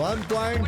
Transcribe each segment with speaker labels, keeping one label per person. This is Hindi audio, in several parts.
Speaker 1: 1 point.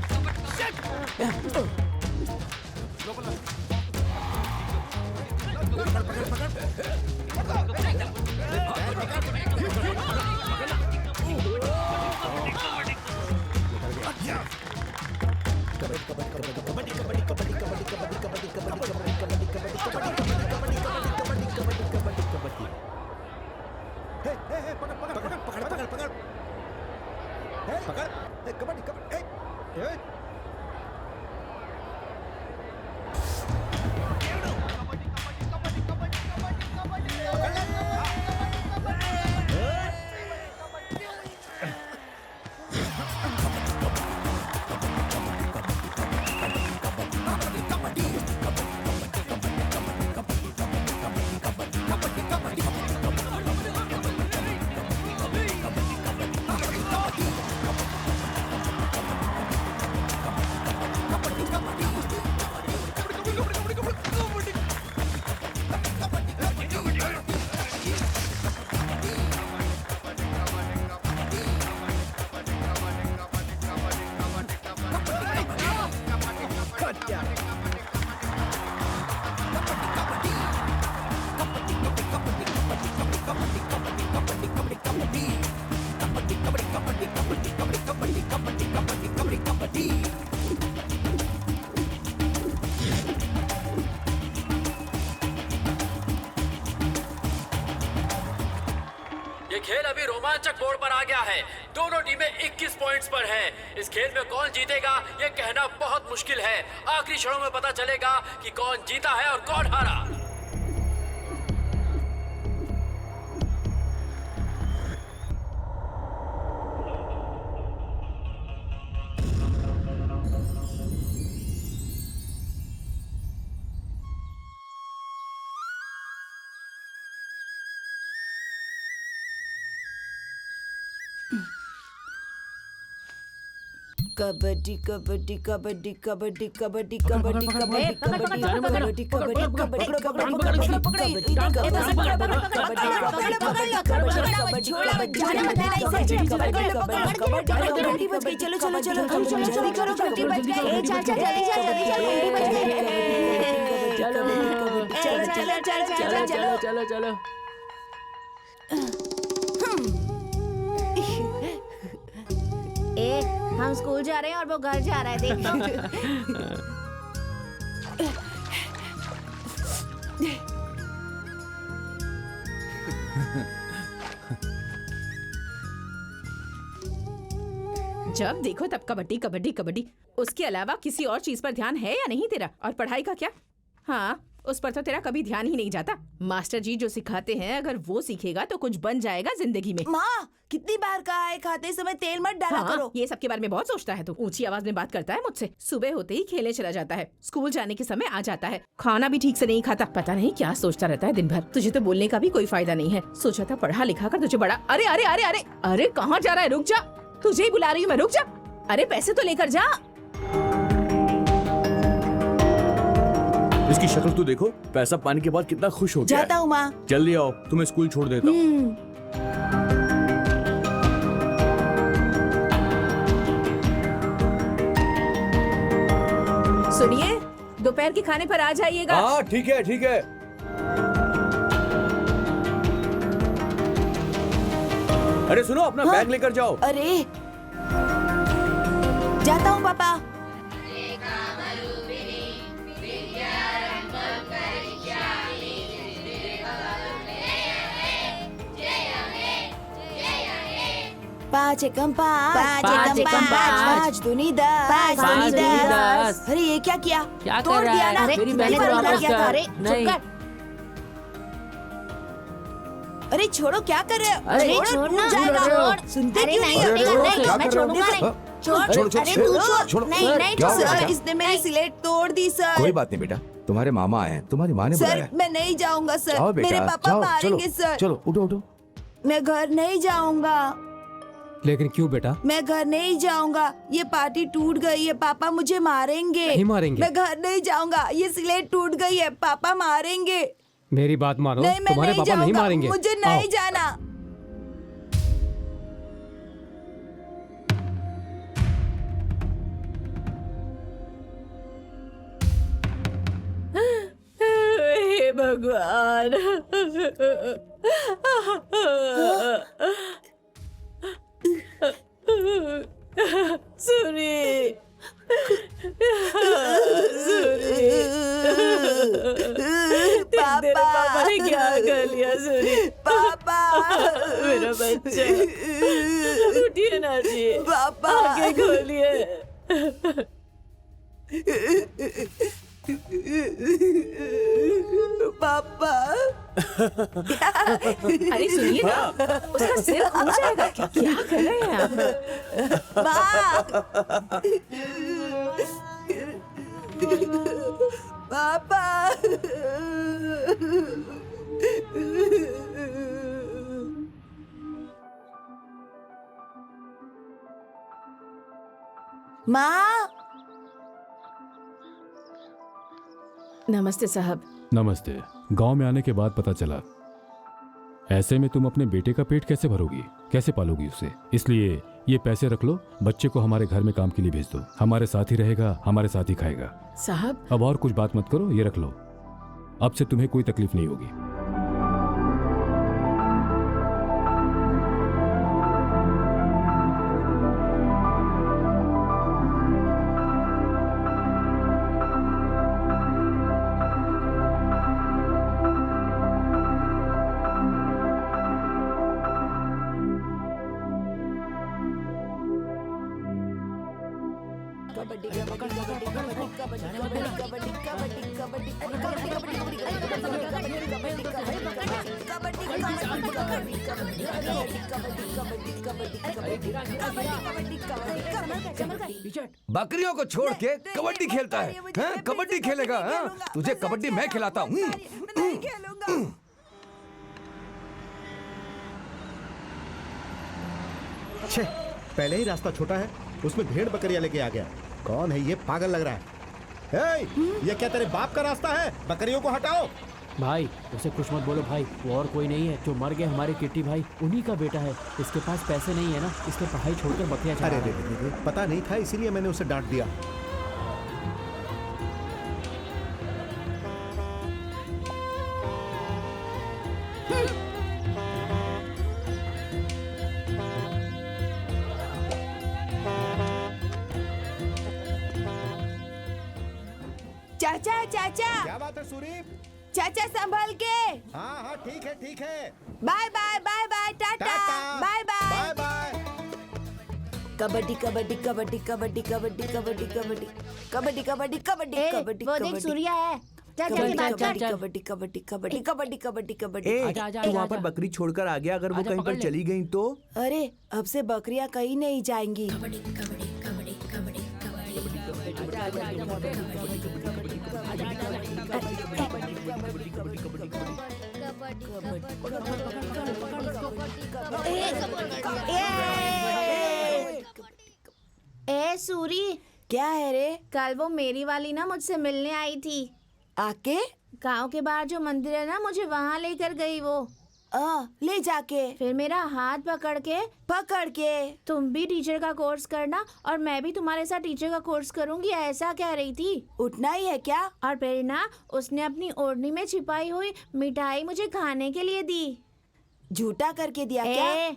Speaker 2: ये खेल अभी रोमांचक मोड़ पर आ गया है। दोनों टीमें 21 पॉइंट्स पर हैं। इस खेल में कौन जीतेगा ये कहना बहुत मुश्किल है। आखिरी क्षणों में पता चलेगा कि कौन जीता है और कौन हारा।
Speaker 3: कबड्डी कबड्डी कबड्डी कबड्डी कबड्डी कबड्डी कबड्डी कबड्डी कबड्डी चलो चलो चलो जल्दी करो घंटी बज गई। चलो
Speaker 2: चलो चलो।
Speaker 3: हम स्कूल जा रहे हैं और वो घर जा रहा है। देख
Speaker 4: जब देखो तब कबड्डी कबड्डी कबड्डी। उसके अलावा किसी और चीज पर ध्यान है या नहीं तेरा? और पढ़ाई का क्या? हाँ, उस पर तो तेरा कभी ध्यान ही नहीं जाता। मास्टर जी जो सिखाते हैं अगर वो सीखेगा तो कुछ बन जाएगा जिंदगी में।
Speaker 3: माँ, कितनी बार कहा है खाते समय तेल मत डाला करो।
Speaker 4: ये सब के बारे में बहुत सोचता है तू। ऊंची आवाज में बात करता है मुझसे। सुबह होते ही खेलने चला जाता है, स्कूल जाने के समय आ जाता है, खाना भी ठीक से नहीं खाता। पता नहीं क्या सोचता रहता है दिन भर। तुझे तो बोलने का भी कोई फायदा नहीं है। सोचा था पढ़ा लिखा कर तुझे बड़ा। अरे अरे अरे अरे अरे कहाँ जा रहा है? रुक जा, तुझे ही बुला रही हूँ मैं। रुक जा। अरे पैसे तो लेकर जा।
Speaker 5: इसकी शक्ल तो देखो, पैसा पाने के बाद कितना खुश हो गया।
Speaker 3: जाता हूँ माँ।
Speaker 5: जल्दी आओ, तुम्हें स्कूल छोड़ देता हूँ।
Speaker 4: सुनिए, दोपहर के खाने पर आ जाइएगा।
Speaker 5: हाँ ठीक है ठीक है। अरे सुनो, अपना बैग लेकर जाओ।
Speaker 3: अरे जाता हूँ पापा। पाँच एकम पाँच पाँच दूनी दस। अरे ये क्या किया?
Speaker 2: क्या
Speaker 3: तोड़
Speaker 2: कर रहा
Speaker 3: दिया
Speaker 2: है?
Speaker 3: ना?
Speaker 2: मेरी
Speaker 3: मैंने
Speaker 2: बैग
Speaker 3: तोड़
Speaker 2: वापस
Speaker 3: दिया था।
Speaker 2: कर।
Speaker 3: अरे
Speaker 2: नहीं।
Speaker 3: चुप कर। अरे छोड़ो, क्या कर रहे हो?
Speaker 2: अरे
Speaker 3: छोड़ना जाएगा। सुनते क्यों नहीं?
Speaker 1: मैं छोड़ूंगा नहीं। छोड़ो,
Speaker 3: अरे तू छोड़। नहीं नहीं
Speaker 1: क्या
Speaker 3: सर,
Speaker 1: हुआ?
Speaker 3: इसने मेरी स्लेट तोड़ दी सर।
Speaker 1: कोई बात नहीं बेटा, तुम्हारे मामा आए हैं, तुम्हारी माँ ने
Speaker 3: सर
Speaker 1: बुलाया।
Speaker 3: मैं नहीं जाऊंगा सर।
Speaker 1: जाओ बेटा,
Speaker 3: मेरे पापा
Speaker 1: जाओ,
Speaker 3: मारेंगे
Speaker 1: चलो,
Speaker 3: सर।
Speaker 1: चलो उठो उठो।
Speaker 3: मैं घर नहीं जाऊंगा।
Speaker 6: लेकिन क्यों बेटा?
Speaker 3: मैं घर नहीं जाऊंगा, ये पार्टी टूट गई है, पापा मुझे मारेंगे।
Speaker 6: नहीं मारेंगे।
Speaker 3: मैं घर नहीं जाऊंगा, ये स्लेट टूट गई है, पापा मारेंगे।
Speaker 6: मेरी बात मानो,
Speaker 3: नहीं, मैं
Speaker 6: तुम्हारे
Speaker 3: नहीं
Speaker 6: पापा नहीं
Speaker 3: जाऊंगा,
Speaker 6: मारेंगे।
Speaker 3: मुझे
Speaker 6: आओ।
Speaker 3: नहीं जाना। हे भगवान। सूरी, सूरी, तेरे पापा ने क्या कर लिया? सूरी, पापा, मेरा बच्चा, उठिए ना जी, पापा, आंखें खोलिए। पापा।
Speaker 4: अरे सुनिए ना, उसका सिर घूम जाएगा। क्या कर रहे हैं आप?
Speaker 3: पापा। माँ।
Speaker 4: नमस्ते साहब।
Speaker 7: नमस्ते। गांव में आने के बाद पता चला, ऐसे में तुम अपने बेटे का पेट कैसे भरोगी, कैसे पालोगी उसे? इसलिए ये पैसे रख लो, बच्चे को हमारे घर में काम के लिए भेज दो, हमारे साथ ही रहेगा, हमारे साथ ही खाएगा।
Speaker 4: साहब,
Speaker 7: अब और कुछ बात मत करो, ये रख लो। अब से तुम्हें कोई तकलीफ नहीं होगी।
Speaker 1: बकरियों को छोड़ के कबड्डी खेलता है, हैं? कबड्डी खेलेगा? हाँ? तुझे कबड्डी मैं खिलाता हूँ।
Speaker 3: नहीं खेलूंगा।
Speaker 8: छे, पहले ही रास्ता छोटा है, उसमें भेड़ बकरियां लेके आ गया। कौन है ये? पागल लग रहा है। ये क्या तेरे बाप का रास्ता है? बकरियों को हटाओ।
Speaker 9: भाई उसे कुछ मत बोलो भाई, वो और कोई नहीं है, जो मर गए हमारे किट्टी भाई, उन्हीं का बेटा है। इसके पास पैसे नहीं है ना, इसलिए पढ़ाई छोड़कर बकरियां चरा
Speaker 8: अरे
Speaker 9: रहा है।
Speaker 8: रे, पता नहीं था, इसीलिए मैंने उसे डांट दिया।
Speaker 3: चाचा, चाचा,
Speaker 8: क्या बात है सूरी?
Speaker 3: चाचा संभल के।
Speaker 8: हाँ हाँ, ठीक है ठीक है।
Speaker 3: Bye bye, bye bye, tata,
Speaker 8: tata,
Speaker 3: bye bye.
Speaker 8: Bye bye.
Speaker 3: Kabaddi kabaddi kabaddi kabaddi kabaddi kabaddi kabaddi kabaddi kabaddi kabaddi kabaddi
Speaker 10: वो देख सूर्या है, चाचा की बात कर।
Speaker 3: कबड्डी कबड्डी कबड्डी कबड्डी कबड्डी कबड्डी।
Speaker 5: ए,
Speaker 9: आजा, आजा,
Speaker 5: तू वहाँ
Speaker 9: आजा।
Speaker 5: पर बकरी छोड़कर आ गया, अगर वो
Speaker 9: आजा,
Speaker 5: कहीं
Speaker 9: पकड़
Speaker 5: पर
Speaker 9: ले।
Speaker 5: चली गई तो?
Speaker 3: अरे अब से बकरियां कहीं नहीं जाएंगी।
Speaker 10: ए सूरी,
Speaker 3: क्या है रे?
Speaker 10: कल वो मेरी वाली ना मुझसे मिलने आई थी।
Speaker 3: आके
Speaker 10: गांव के बाहर जो मंदिर है ना, मुझे वहाँ लेकर गई वो।
Speaker 3: ले जाके
Speaker 10: फिर मेरा हाथ पकड़ के तुम भी टीचर का कोर्स करना और मैं भी तुम्हारे साथ टीचर का कोर्स करूंगी, ऐसा कह रही थी।
Speaker 3: उठना ही है क्या?
Speaker 10: और फिर ना उसने अपनी ओढ़नी में छिपाई हुई मिठाई मुझे खाने के लिए दी।
Speaker 3: झूठा करके दिया क्या?
Speaker 10: ए,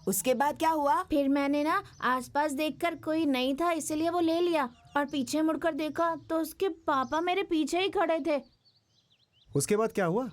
Speaker 3: उसके बाद क्या हुआ?
Speaker 10: फिर मैंने ना आसपास देखकर कोई नहीं था इसलिए वो ले लिया, और पीछे मुड़कर देखा तो उसके पापा मेरे पीछे ही खड़े थे।
Speaker 8: उसके बाद क्या हुआ?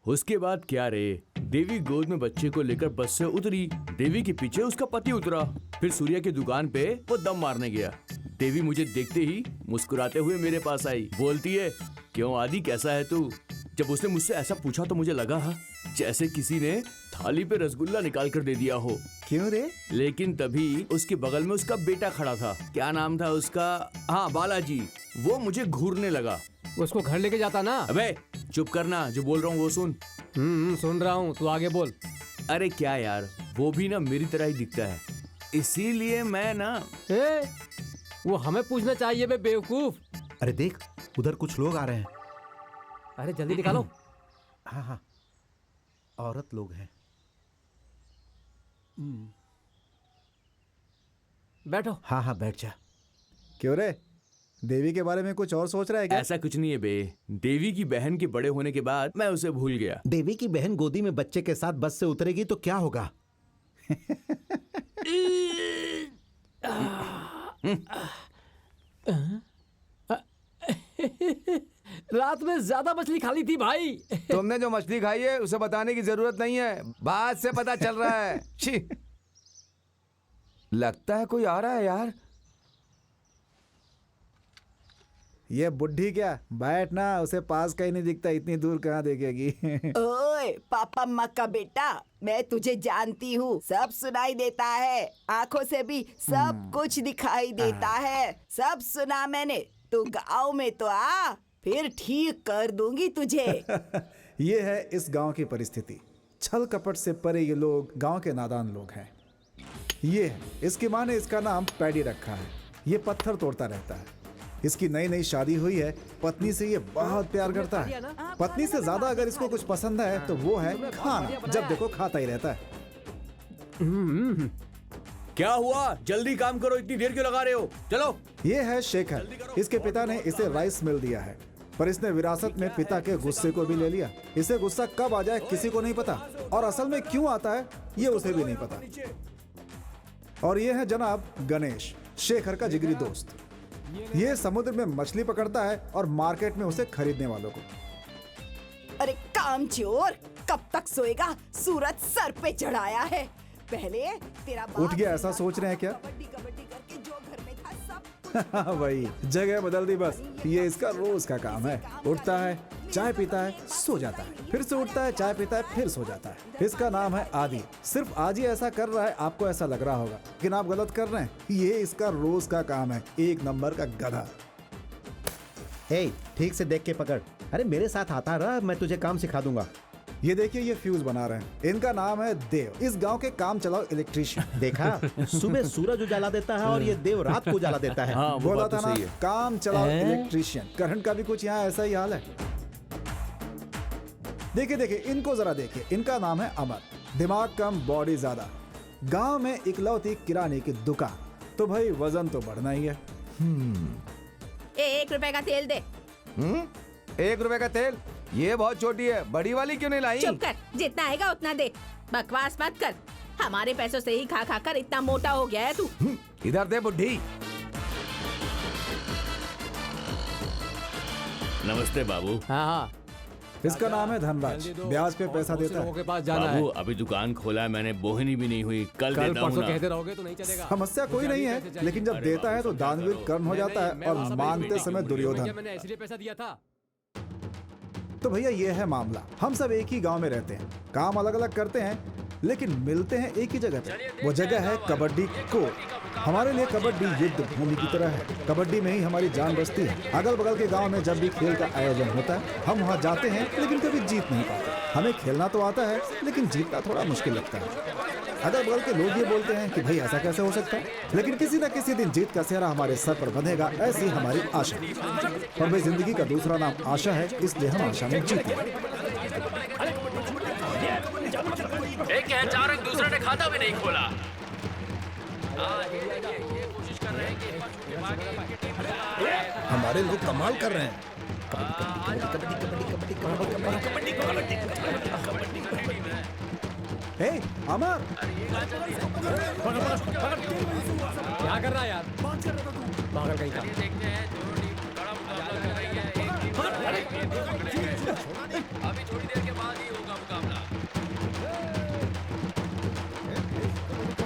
Speaker 5: उसके बाद क्या रे, देवी गोद में बच्चे को लेकर बस से उतरी, देवी के पीछे उसका पति उतरा, फिर सूर्या की दुकान पे वो दम मारने गया। देवी मुझे देखते ही मुस्कुराते हुए मेरे पास आई, बोलती है, क्यों आदि, कैसा है तू? जब उसने मुझसे ऐसा पूछा तो मुझे लगा जैसे किसी ने थाली पे रसगुल्ला निकाल कर दे दिया हो।
Speaker 8: क्यों रे?
Speaker 5: लेकिन तभी उसके बगल में उसका बेटा खड़ा था, क्या नाम था उसका, हाँ बालाजी, वो मुझे घूरने लगा।
Speaker 6: उसको घर लेके जाता ना।
Speaker 5: अबे चुप करना, जो बोल रहा हूँ वो सुन।
Speaker 6: सुन रहा हूँ, तू आगे बोल।
Speaker 5: अरे क्या यार, वो भी ना मेरी तरह ही दिखता है, इसीलिए मैं ना।
Speaker 6: वो हमें पूछना चाहिए बे बेवकूफ।
Speaker 8: अरे देख, उधर कुछ लोग आ रहे हैं।
Speaker 6: अरे जल्दी निकालो।
Speaker 8: हाँ हाँ, औरत लोग हैं।
Speaker 6: बैठो।
Speaker 8: हाँ हाँ बैठ जा। क्यों रे, देवी के बारे में कुछ और सोच रहा है क्या?
Speaker 5: ऐसा कुछ नहीं है बे, देवी की बहन के बड़े होने के बाद मैं उसे भूल गया।
Speaker 8: देवी की बहन गोदी में बच्चे के साथ बस से उतरेगी तो क्या होगा?
Speaker 6: रात में ज्यादा मछली खा ली थी भाई।
Speaker 1: तुमने जो मछली खाई है उसे बताने की जरूरत नहीं है, बात से पता चल रहा है। छी, लगता है कोई आ रहा है यार।
Speaker 8: ये बुढ़ी क्या, बैठ ना, उसे पास का ही नहीं दिखता, इतनी दूर कहाँ देखेगी?
Speaker 11: ओए पापा अम्मा का बेटा, मैं तुझे जानती हूँ, सब सुनाई देता है, आंखों से भी सब कुछ दिखाई देता है, सब सुना मैंने। तू गाँव में तो आ, फिर ठीक कर दूंगी तुझे।
Speaker 8: ये है इस गांव की परिस्थिति। छल कपट से परे ये लोग गांव के नादान लोग हैं। ये है, इसकी माँ ने इसका नाम पैडी रखा है। ये पत्थर तोड़ता रहता है। इसकी नई नई शादी हुई है, पत्नी से ये बहुत प्यार करता है। पत्नी से ज्यादा अगर इसको कुछ पसंद है तो वो है खाना, जब देखो खाता ही रहता है।
Speaker 5: क्या हुआ, जल्दी काम करो, इतनी देर क्यों लगा रहे हो? चलो।
Speaker 8: ये है शेखर, इसके पिता ने इसे राइस मिल दिया है, पर इसने विरासत में पिता के गुस्से को भी ले लिया। इसे गुस्सा कब आ जाए किसी को नहीं पता, और असल में क्यों आता है ये उसे भी नहीं पता। और ये है जनाब गणेश, शेखर का जिगरी दोस्त। ये समुद्र में मछली पकड़ता है और मार्केट में उसे खरीदने वालों को।
Speaker 11: अरे कामचोर, कब तक सोएगा? सूरज सर पे चढ़ाया है। पहले तेरा बाप
Speaker 8: उठ गया ऐसा सोच रहे हैं क्या?
Speaker 11: कबड्डी कबड्डी करके जो घर में था सब
Speaker 8: वही जगह बदल दी बस। ये इसका रोज का काम है। उठता है, चाय पीता है, सो जाता है, फिर से उठता है, चाय पीता है, फिर सो जाता है। इसका नाम है आदि। सिर्फ आज ही ऐसा कर रहा है, आपको ऐसा लग रहा होगा, लेकिन आप गलत कर रहे हैं। ये इसका रोज का काम है। एक नंबर का गधा। हे, ठीक से देख के पकड़। अरे मेरे साथ आता रहा, मैं तुझे काम सिखा दूंगा। ये देखिए, ये फ्यूज बना रहे हैं। इनका नाम है देव, इस गांव के काम चलाओ इलेक्ट्रीशियन। देखा, सुबह सूरज उजाला देता है और ये देव रात को उजाला देता है।
Speaker 5: हाँ, वो
Speaker 8: बोला
Speaker 5: बात
Speaker 8: था
Speaker 5: तो
Speaker 8: ना,
Speaker 5: सही है।
Speaker 8: काम चलाओ इलेक्ट्रीशियन। करंट का भी कुछ यहाँ ऐसा ही हाल है। देखिए देखिए, इनको जरा देखिए। इनका नाम है अमर, दिमाग कम बॉडी ज्यादा। गांव में इकलौती किराने की दुकान, तो भाई वजन तो बढ़ना ही है।
Speaker 4: 1 रुपए का तेल दे।
Speaker 1: 1 रुपए का तेल? ये बहुत छोटी है, बड़ी वाली क्यों नहीं लाई?
Speaker 4: चुप कर, जितना आएगा उतना दे, बकवास मत कर। हमारे पैसों से ही खा खा कर इतना मोटा हो गया है तू।
Speaker 1: इधर दे बुढ़ी।
Speaker 5: नमस्ते बाबू।
Speaker 6: हाँ,
Speaker 8: इसका नाम है धनराज, ब्याज पे पैसा देता है।
Speaker 6: के पास जाना
Speaker 5: बाबू
Speaker 6: है।
Speaker 5: अभी दुकान खोला है मैंने, बोहनी भी नहीं हुई, कल देता हूँ
Speaker 6: परसों
Speaker 5: ना।
Speaker 6: कहते रहोगे तो नहीं चलेगा।
Speaker 8: समस्या कोई नहीं है, लेकिन जब देता है तो दानवीर कर्ण हो जाता है और मांगते समय दुर्योधन।
Speaker 6: मैंने इसलिए पैसा दिया था।
Speaker 8: तो भैया ये है मामला। हम सब एक ही गांव में रहते हैं, काम अलग अलग करते हैं, लेकिन मिलते हैं एक ही जगह पे। वो जगह है कबड्डी कोर्ट। हमारे लिए कबड्डी युद्ध भूमि की तरह है। कबड्डी में ही हमारी जान बसती है। अगल बगल के गांव में जब भी खेल का आयोजन होता है, हम वहां जाते हैं, लेकिन कभी जीत नहीं पाते। हमें खेलना तो आता है, लेकिन जीतना थोड़ा मुश्किल लगता है। अगल बगल के लोग ये बोलते हैं कि भाई ऐसा कैसे हो सकता है, लेकिन किसी न किसी दिन जीत का सेहरा हमारे सर पर बंधेगा, ऐसी हमारी आशा। और भाई जिंदगी का दूसरा नाम आशा है, इसलिए हम आशा में जीते हैं।
Speaker 2: एक है चारक, दूसरे ने खाता भी नहीं खोला। ये कोशिश कर रहे हैं कि
Speaker 8: हमारे लोग कमाल कर रहे हैं। हे अमर,
Speaker 6: क्या कर रहा है यार? पागल कहीं का।
Speaker 2: देखते हैं दोनों टीम बड़ा मुकाबला कर रही है। एक टीम अभी थोड़ी देर के बाद ही होगा मुकाबला।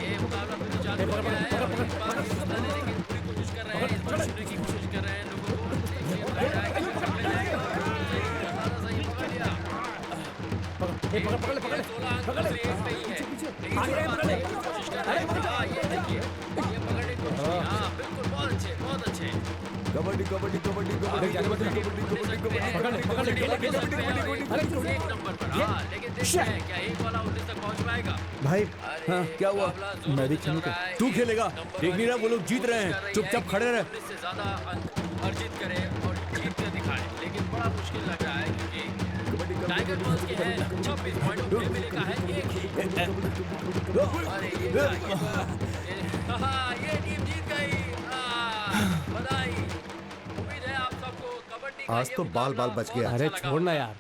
Speaker 2: ये मुकाबला फिर चालू हो गया है। लेकिन पूरी कोशिश कर रहे हैं, इस बार छूने की कोशिश कर रहे हैं लोगों को।
Speaker 1: कबड्डी कबड्डी कबड्डी कबड्डी
Speaker 2: एक नंबर पर। हाँ, लेकिन देखते हैं क्या एक वाला उन्नीस तक पहुंच पाएगा।
Speaker 8: भाई
Speaker 5: हाँ, क्या हुआ?
Speaker 8: मैं भी खेलूं क्या?
Speaker 5: तू खेलेगा? देख नहीं रहा वो लोग जीत रहे हैं, चुपचाप खड़े रहे।
Speaker 2: 19 से ज्यादा अंक अर्जित करे और जीत कर दिखाए, लेकिन बड़ा मुश्किल लग रहा है क्योंकि टाइगर गर्ल्स के हैं 26 पॉइंट, फैमिली का है 1 ही। अरे ये टीम जीत गई। बधाई। उम्मीद है आप सबको कबड्डी का
Speaker 12: आज तो बाल बाल बच गया।
Speaker 6: अरे छोड़ना यार,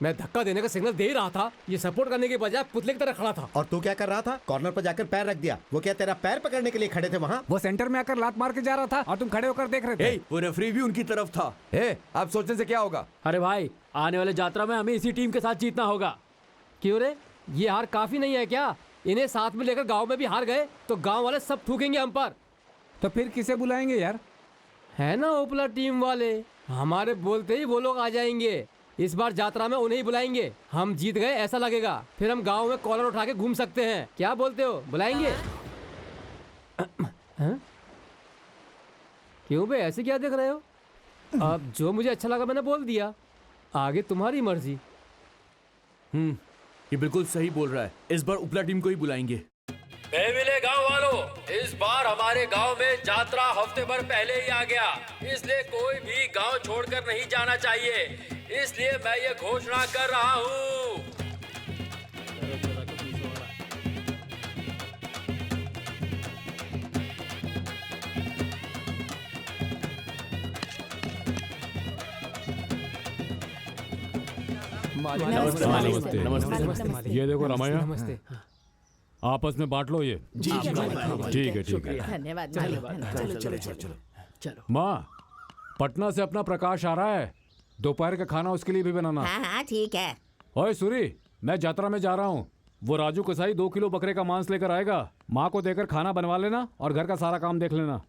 Speaker 6: मैं धक्का देने का सिग्नल दे ही रहा था, ये सपोर्ट करने के बजाय पुतले की तरह खड़ा था।
Speaker 12: और तू क्या कर रहा था? कॉर्नर पर जाकर पैर रख दिया। वो क्या तेरा पैर पकड़ने के लिए खड़े थे वहाँ?
Speaker 6: वो सेंटर में आकर लात मार के जा रहा था और तुम खड़े होकर देख रहे थे।
Speaker 5: वो रेफरी भी उनकी तरफ था।
Speaker 1: आप सोचने से क्या होगा?
Speaker 9: अरे भाई, आने वाले यात्रा में हमें इसी टीम के साथ जीतना होगा। क्यों रे, ये हार काफी नहीं है क्या? इन्हें साथ में लेकर गांव में भी हार गए तो गांव वाले सब थूकेंगे हम पर।
Speaker 6: तो फिर किसे बुलाएंगे यार?
Speaker 9: है ना ओपला टीम वाले, हमारे बोलते ही वो लोग आ जाएंगे। इस बार यात्रा में उन्हें ही बुलाएंगे। हम जीत गए ऐसा लगेगा, फिर हम गांव में कॉलर उठा के घूम सकते हैं। क्या बोलते हो, बुलाएंगे? क्यों बे, ऐसे क्या देख रहे हो? अब जो मुझे अच्छा लगा मैंने बोल दिया, आगे तुम्हारी मर्जी।
Speaker 5: ये बिल्कुल सही बोल रहा है। इस बार उपला टीम को ही बुलाएंगे।
Speaker 2: मिले गांव वालों, इस बार हमारे गांव में यात्रा हफ्ते भर पहले ही आ गया, इसलिए कोई भी गांव छोड़कर नहीं जाना चाहिए। इसलिए मैं ये घोषणा कर रहा हूँ।
Speaker 7: नमस्ते। ये देखो रामायण,
Speaker 9: नमस्ते।
Speaker 7: आपस में बांट लो ये। ठीक है ठीक है।
Speaker 4: धन्यवाद।
Speaker 9: चलो।
Speaker 7: माँ, पटना से अपना प्रकाश आ रहा है, दोपहर का खाना उसके लिए भी बनाना।
Speaker 10: हाँ ठीक है।
Speaker 7: ओए सूरी, मैं यात्रा में जा रहा हूँ। वो राजू कसाई 2 किलो बकरे का मांस लेकर आएगा। माँ को देकर खाना बनवा लेना और घर का सारा काम देख लेना।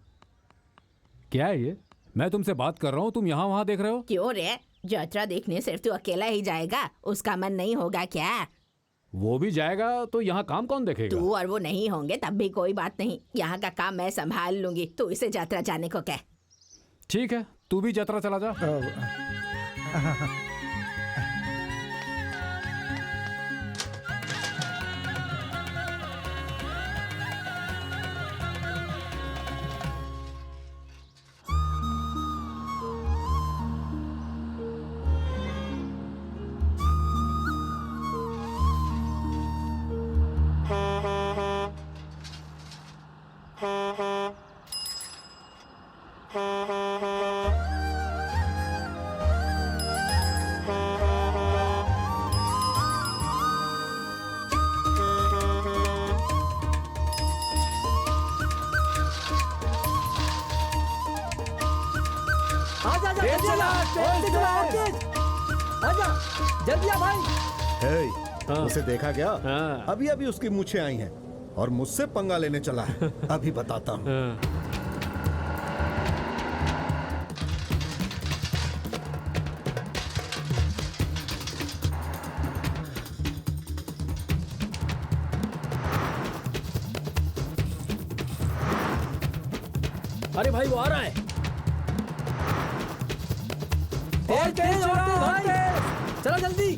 Speaker 7: क्या है ये? मैं तुमसे बात कर रहा हूँ, तुम यहाँ वहाँ देख रहे हो?
Speaker 10: क्यों रे, यात्रा देखने सिर्फ तू अकेला ही जाएगा? उसका मन नहीं होगा क्या?
Speaker 7: वो भी जाएगा तो यहाँ काम कौन देखेगा?
Speaker 10: तू और वो नहीं होंगे तब भी कोई बात नहीं, यहाँ का काम मैं संभाल लूंगी। तू इसे यात्रा जाने को कह।
Speaker 7: ठीक है, तू भी यात्रा चला जा।
Speaker 6: जल्दी आ भाई।
Speaker 12: उसे देखा क्या? अभी अभी उसकी मूछें आई हैं और मुझसे पंगा लेने चला है। अभी बताता हूँ।
Speaker 9: अरे भाई, वो आ रहा है।
Speaker 6: तेज हो रहा है, चलो जल्दी।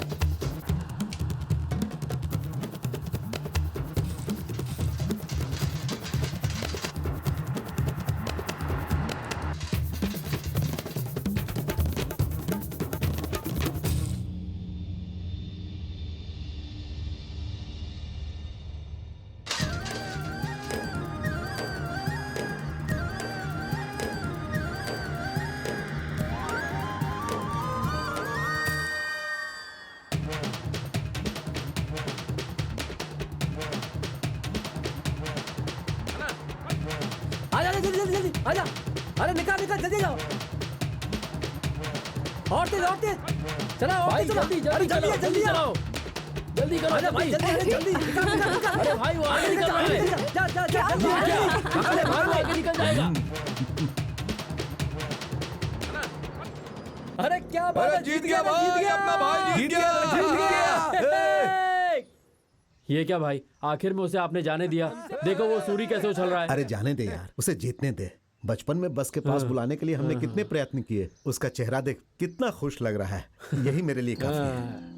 Speaker 6: जल्दी आजा। अरे निकाल जल्दी जाओ। और तेज चला।
Speaker 9: जल्दी चलाओ। जल्दी करो। आजा भाई,
Speaker 6: जल्दी निकाल।
Speaker 9: अरे भाई, वो आगे निकल रहा है।
Speaker 6: जा।
Speaker 9: अरे भाई, वो आगे निकल जाएगा।
Speaker 6: अरे क्या बात है,
Speaker 1: जीत गया भाई, अपना भाई जीत गया।
Speaker 9: ये क्या भाई, आखिर में उसे आपने जाने दिया। देखो वो सूरी कैसे उछल रहा है।
Speaker 12: अरे जाने दे यार, उसे जीतने दे। बचपन में बस के पास बुलाने के लिए हमने कितने प्रयत्न किए। उसका चेहरा देख कितना खुश लग रहा है। यही मेरे लिए काफी है।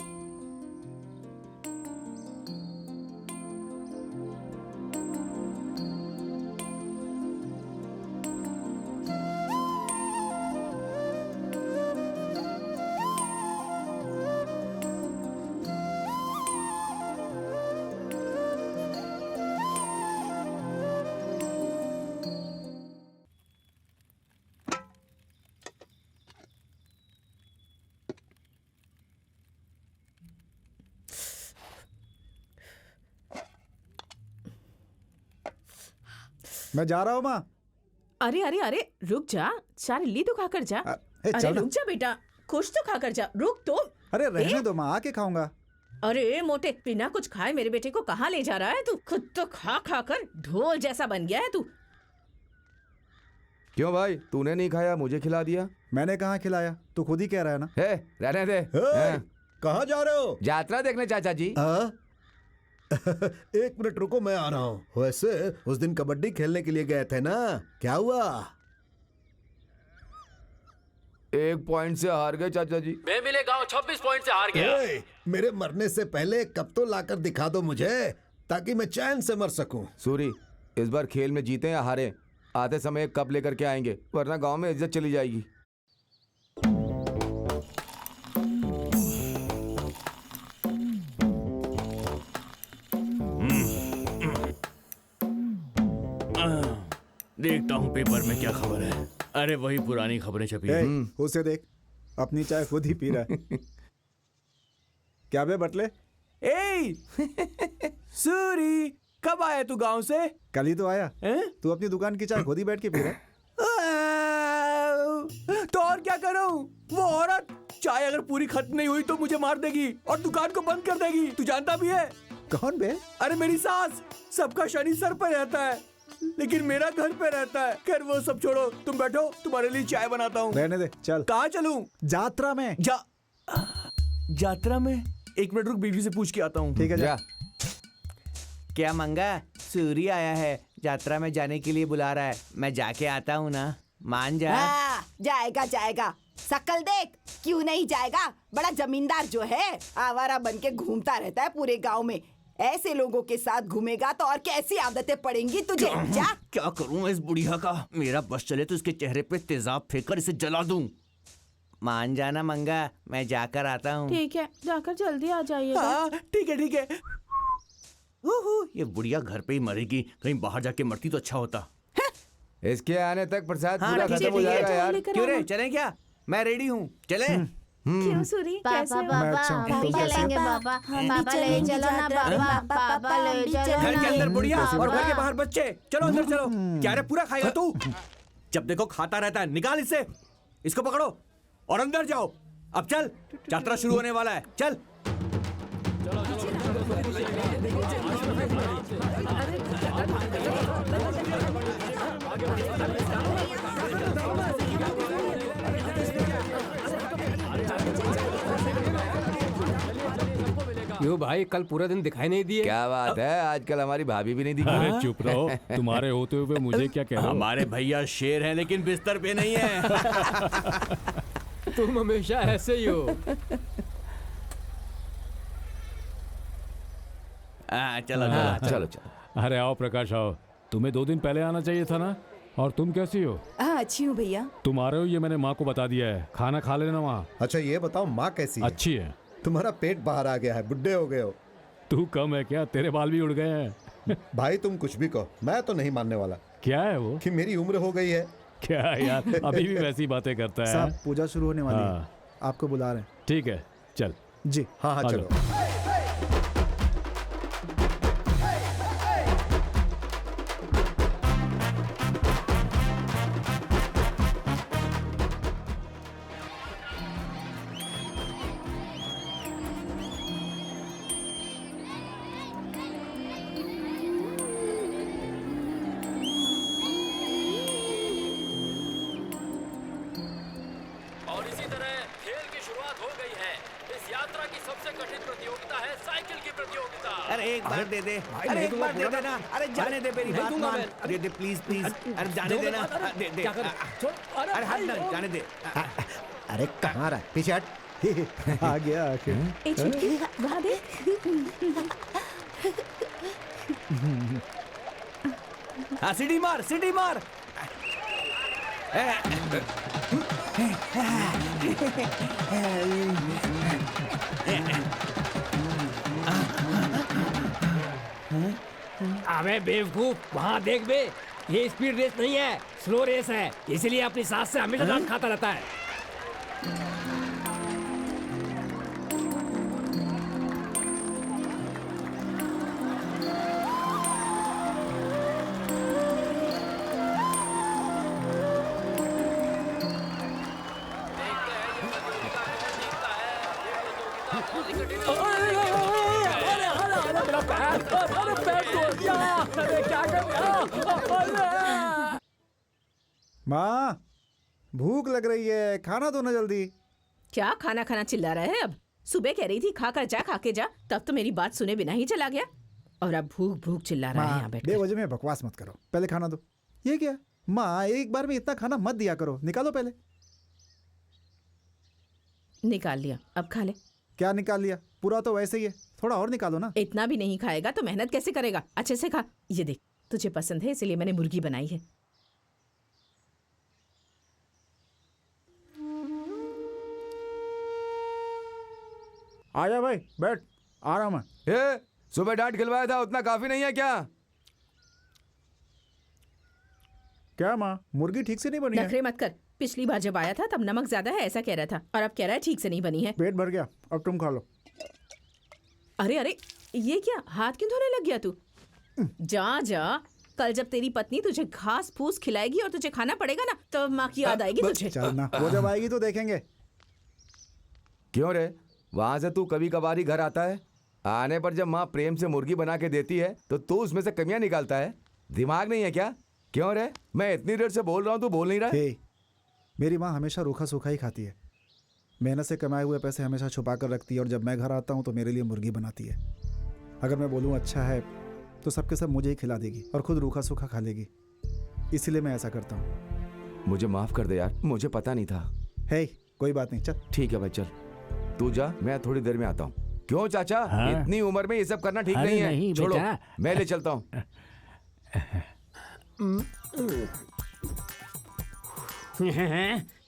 Speaker 8: मैं जा रहा हूँ माँ।
Speaker 4: अरे अरे अरे रुक जा, चार इडली तो खाकर जा। अरे
Speaker 8: चल ना।
Speaker 4: रुक जा बेटा, कुछ तो खाकर जा, रुक तो।
Speaker 8: अरे रहने दो माँ, आके खाऊंगा।
Speaker 4: अरे मोटे, बिना कुछ खाए मेरे बेटे को कहाँ ले जा रहा है तू? खुद तो खा खा कर ढोल जैसा बन गया है तू।
Speaker 1: क्यों भाई, तूने नहीं खाया, मुझे खिला दिया।
Speaker 8: मैंने कहाँ खिलाया, तू खुद ही कह रहा है ना।
Speaker 1: रहने दे।
Speaker 12: कहाँ जा रहे हो?
Speaker 1: यात्रा देखने चाचा जी।
Speaker 12: एक मिनट रुको, मैं आ रहा हूँ। वैसे उस दिन कबड्डी खेलने के लिए गए थे ना, क्या हुआ?
Speaker 1: 1 पॉइंट से हार गए चाचा जी।
Speaker 2: मैं मिले गांव 26 पॉइंट से हार गया।
Speaker 12: मेरे मरने से पहले कब तो लाकर दिखा दो मुझे, ताकि मैं चैन से मर सकूं।
Speaker 1: सूरी, इस बार खेल में जीते या हारे, आते समय एक कप लेकर के आएंगे, वरना गांव में इज्जत चली जाएगी।
Speaker 5: देखता हूँ पेपर में क्या खबर है। अरे वही पुरानी खबरें छपी हैं।
Speaker 8: उसे देख, अपनी चाय खुद ही पी रहा है। क्या बे बटले?
Speaker 5: सूरी, कब आया तू गांव से?
Speaker 8: कल ही तो आया। तू अपनी दुकान की चाय खुद ही बैठ के पी रहा है।
Speaker 5: तो और क्या करूं? वो औरत चाय अगर पूरी खत्म नहीं हुई तो मुझे मार देगी और दुकान को बंद कर देगी। तू जानता भी है।
Speaker 8: कौन बे?
Speaker 5: अरे मेरी सास। सबका शनि सर पर रहता है, लेकिन मेरा घर पे रहता है। खैर वो सब छोड़ो, तुम बैठो, तुम्हारे लिए चाय बनाता हूँ।
Speaker 8: रहने दे, चल।
Speaker 5: कहाँ चलूं?
Speaker 8: यात्रा में।
Speaker 5: यात्रा में? 1 मिनट रुक, बीवी से पूछ के आता हूँ।
Speaker 8: ठीक है, जा।
Speaker 13: क्या मंगा? सूरी आया है, यात्रा में जाने के लिए बुला रहा है। मैं जाके आता हूँ ना, मान जा।
Speaker 11: जाएगा जाएगा, शकल देख, क्यों नहीं जाएगा? बड़ा जमींदार जो है, आवारा बन के घूमता रहता है पूरे गांव में। ऐसे लोगों के साथ घूमेगा तो और कैसी आदतें पड़ेंगी तुझे। जा।
Speaker 13: क्या करूँ इस बुढ़िया का? मेरा बस चले तो इसके चेहरे पे तेजाब फेंक कर इसे जला दूं। मान जाना मंगा, मैं जाकर आता हूँ।
Speaker 10: ठीक है, जाकर जल्दी आ जाइएगा।
Speaker 5: ठीक है ठीक है।
Speaker 13: ये बुढ़िया घर पे ही मरेगी, कहीं बाहर जाके मरती तो अच्छा होता।
Speaker 1: इसके आने तक प्रसाद पूरा
Speaker 13: ठीक है,
Speaker 1: खत्म हो
Speaker 13: ठीक है।
Speaker 1: जाएगा यार।
Speaker 13: क्यों रे, चले क्या? मैं रेडी हूँ, चले।
Speaker 10: क्यों सूरी, कैसे हो?
Speaker 8: हम भी
Speaker 10: चलेंगे बाबा। पापा ले चलो ना बाबा, पापा ले चलो
Speaker 5: घर के अंदर
Speaker 10: ना।
Speaker 5: बुढ़िया और घर के बाहर बच्चे। चलो अंदर चलो। क्या रे, पूरा खाएगा तू? जब देखो खाता रहता है। निकाल इसे, इसको पकड़ो और अंदर जाओ। अब चल, यात्रा शुरू होने वाला है, चल।
Speaker 9: क्यों भाई, कल पूरा दिन दिखाई नहीं दिए?
Speaker 1: क्या बात है, आजकल हमारी भाभी भी नहीं दिखी।
Speaker 7: अरे चुप रहो, तुम्हारे होते हुए मुझे क्या कह रहे हो?
Speaker 5: हमारे भैया शेर हैं लेकिन बिस्तर पे नहीं है।
Speaker 9: तुम हमेशा ऐसे ही हो।
Speaker 5: चलो
Speaker 1: चलो चलो।
Speaker 7: अरे आओ प्रकाश, आओ। तुम्हें 2 दिन पहले आना चाहिए था ना। और तुम कैसी हो?
Speaker 11: अच्छी हूँ भैया।
Speaker 7: तुम आ रहे हो ये मैंने माँ को बता दिया है। खाना खा लेना वहाँ।
Speaker 12: अच्छा ये बताओ, माँ कैसी है?
Speaker 7: अच्छी है।
Speaker 12: तुम्हारा पेट बाहर आ गया है, बुड्ढे हो गए हो।
Speaker 7: तू कम है क्या? तेरे बाल भी उड़ गए हैं।
Speaker 12: भाई तुम कुछ भी कहो, मैं तो नहीं मानने वाला।
Speaker 7: क्या है वो?
Speaker 12: कि मेरी उम्र हो गई है।
Speaker 7: क्या यार, अभी भी वैसी बातें करता है।
Speaker 8: साहब, पूजा शुरू होने वाली है,
Speaker 7: हाँ।
Speaker 8: आपको बुला रहे हैं।
Speaker 7: ठीक है, चल।
Speaker 8: जी
Speaker 12: हाँ हाँ, चलो।
Speaker 2: और इसी तरह खेल की शुरुआत हो गई है। इस यात्रा की सबसे कठिन प्रतियोगिता है साइकिल की प्रतियोगिता।
Speaker 13: अरे एक बार दे दे, अरे एक बार दे देना, अरे जाने दे मेरी बात मान, दे दे प्लीज प्लीज, अरे जाने देना, दे दे, अरे हट ना, जाने दे।
Speaker 12: अरे कहाँ रहा, पीछे हट। आ गया आखिर।
Speaker 4: ए चुटकी वहाँ देख।
Speaker 13: हाँ सीढ़ी मार, सीढ़ी मार।
Speaker 9: अबे बेवकूफ, वहाँ देख बे, ये स्पीड रेस नहीं है, स्लो रेस है, इसलिए अपनी सास से हमेशा डांट खाता रहता है।
Speaker 8: माँ भूख लग रही है, खाना दो ना जल्दी।
Speaker 4: क्या खाना खाना चिल्ला रहा है अब? सुबह कह रही थी खा कर जा, खा के जा, तब तो मेरी बात सुने बिना ही चला गया, और अब भूख भूख चिल्ला रहा है यहाँ बैठ।
Speaker 8: बेवजह में बकवास मत करो, पहले खाना दो। ये क्या माँ, एक बार में इतना खाना मत दिया करो, निकालो पहले।
Speaker 4: निकाल लिया, अब खा ले।
Speaker 8: क्या निकाल लिया? पूरा तो वैसे ही है, थोड़ा और निकालो ना।
Speaker 4: इतना भी नहीं खाएगा तो मेहनत कैसे करेगा? अच्छे से खा। ये देख, तुझे पसंद है इसलिए मैंने मुर्गी बनाई है।
Speaker 8: आजा भाई, बैठ, आ रहा मैं।
Speaker 1: सुबह डांट खिलवाया था, उतना काफी नहीं है क्या?
Speaker 8: क्या माँ, मुर्गी ठीक से नहीं बनी है?
Speaker 4: नखरे मत कर, पिछली बार जब आया था तब नमक ज्यादा है ऐसा कह रहा था, और अब कह रहा है ठीक से नहीं बनी है।
Speaker 8: पेट भर गया, अब तुम खा लो।
Speaker 4: अरे अरे, ये क्या, हाथ क्यों धोने लग गया तू? जा जा, कल जब तेरी पत्नी तुझे घास फूस खिलाएगी और तुझे खाना पड़ेगा ना, तो माँ की याद आएगी तुझे।
Speaker 8: चलना, वो जब आएगी तो देखेंगे।
Speaker 1: क्यों रे, वहां से तू कभी कभार ही घर आता है, आने पर जब माँ प्रेम से मुर्गी बना के देती है तो तू उसमें से कमियां निकालता है। दिमाग नहीं है क्या? क्यों रे, मैं इतनी देर से बोल रहा हूँ तू बोल नहीं रहा?
Speaker 8: मेरी माँ हमेशा रूखा सूखा ही खाती है, मेहनत से कमाए हुए पैसे हमेशा छुपा कर रखती है, और जब मैं घर आता हूँ तो मेरे लिए मुर्गी बनाती है। अगर मैं बोलूँ अच्छा है तो सबके सब मुझे ही खिला देगी और खुद रूखा सूखा खा लेगी, इसलिए मैं ऐसा करता हूँ।
Speaker 1: मुझे माफ कर दे यार, मुझे पता नहीं था।
Speaker 8: हे कोई बात नहीं, चल।
Speaker 1: ठीक है भाई, चल तू जा, मैं थोड़ी देर में आता हूँ। क्यों चाचा,
Speaker 14: हाँ?
Speaker 1: इतनी उम्र में ये सब करना ठीक नहीं है।
Speaker 14: नहीं
Speaker 1: छोड़ो,
Speaker 14: बेटा।
Speaker 1: मैं ले चलता हूँ।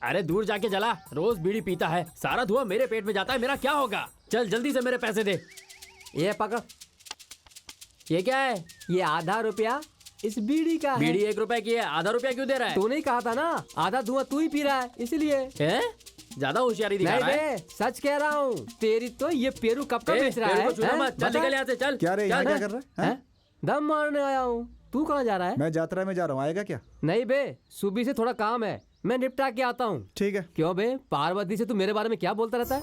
Speaker 9: अरे दूर जाके जला, रोज बीड़ी पीता है, सारा धुआं मेरे पेट में जाता है, मेरा क्या होगा? चल जल्दी से मेरे पैसे दे। ये पकड़। ये क्या है? ये आधा रुपया इस बीड़ी का है। बीड़ी 1 रुपए की है, आधा रुपया क्यों दे रहा है? तूने ही कहा था ना, आधा धुआं तू ही पी रहा है, इसलिए। ज्यादा होशियारी दिखा रहा है। सच कह रहा हूँ, तेरी तो ये पेरू कब का बेच रहा है? चल निकल यहाँ से, चल।
Speaker 8: क्या रे, यहाँ क्या कर रहा है?
Speaker 9: दम मारने आया हूँ। तू कहाँ जा रहा है?
Speaker 8: मैं यात्रा में जा रहा हूँ, आएगा क्या?
Speaker 9: नहीं बे, सुबह से थोड़ा काम है, मैं निपटा के आता हूँ।
Speaker 8: ठीक है।
Speaker 9: क्यों बे, पार्वती से तू मेरे बारे में क्या बोलता रहता है?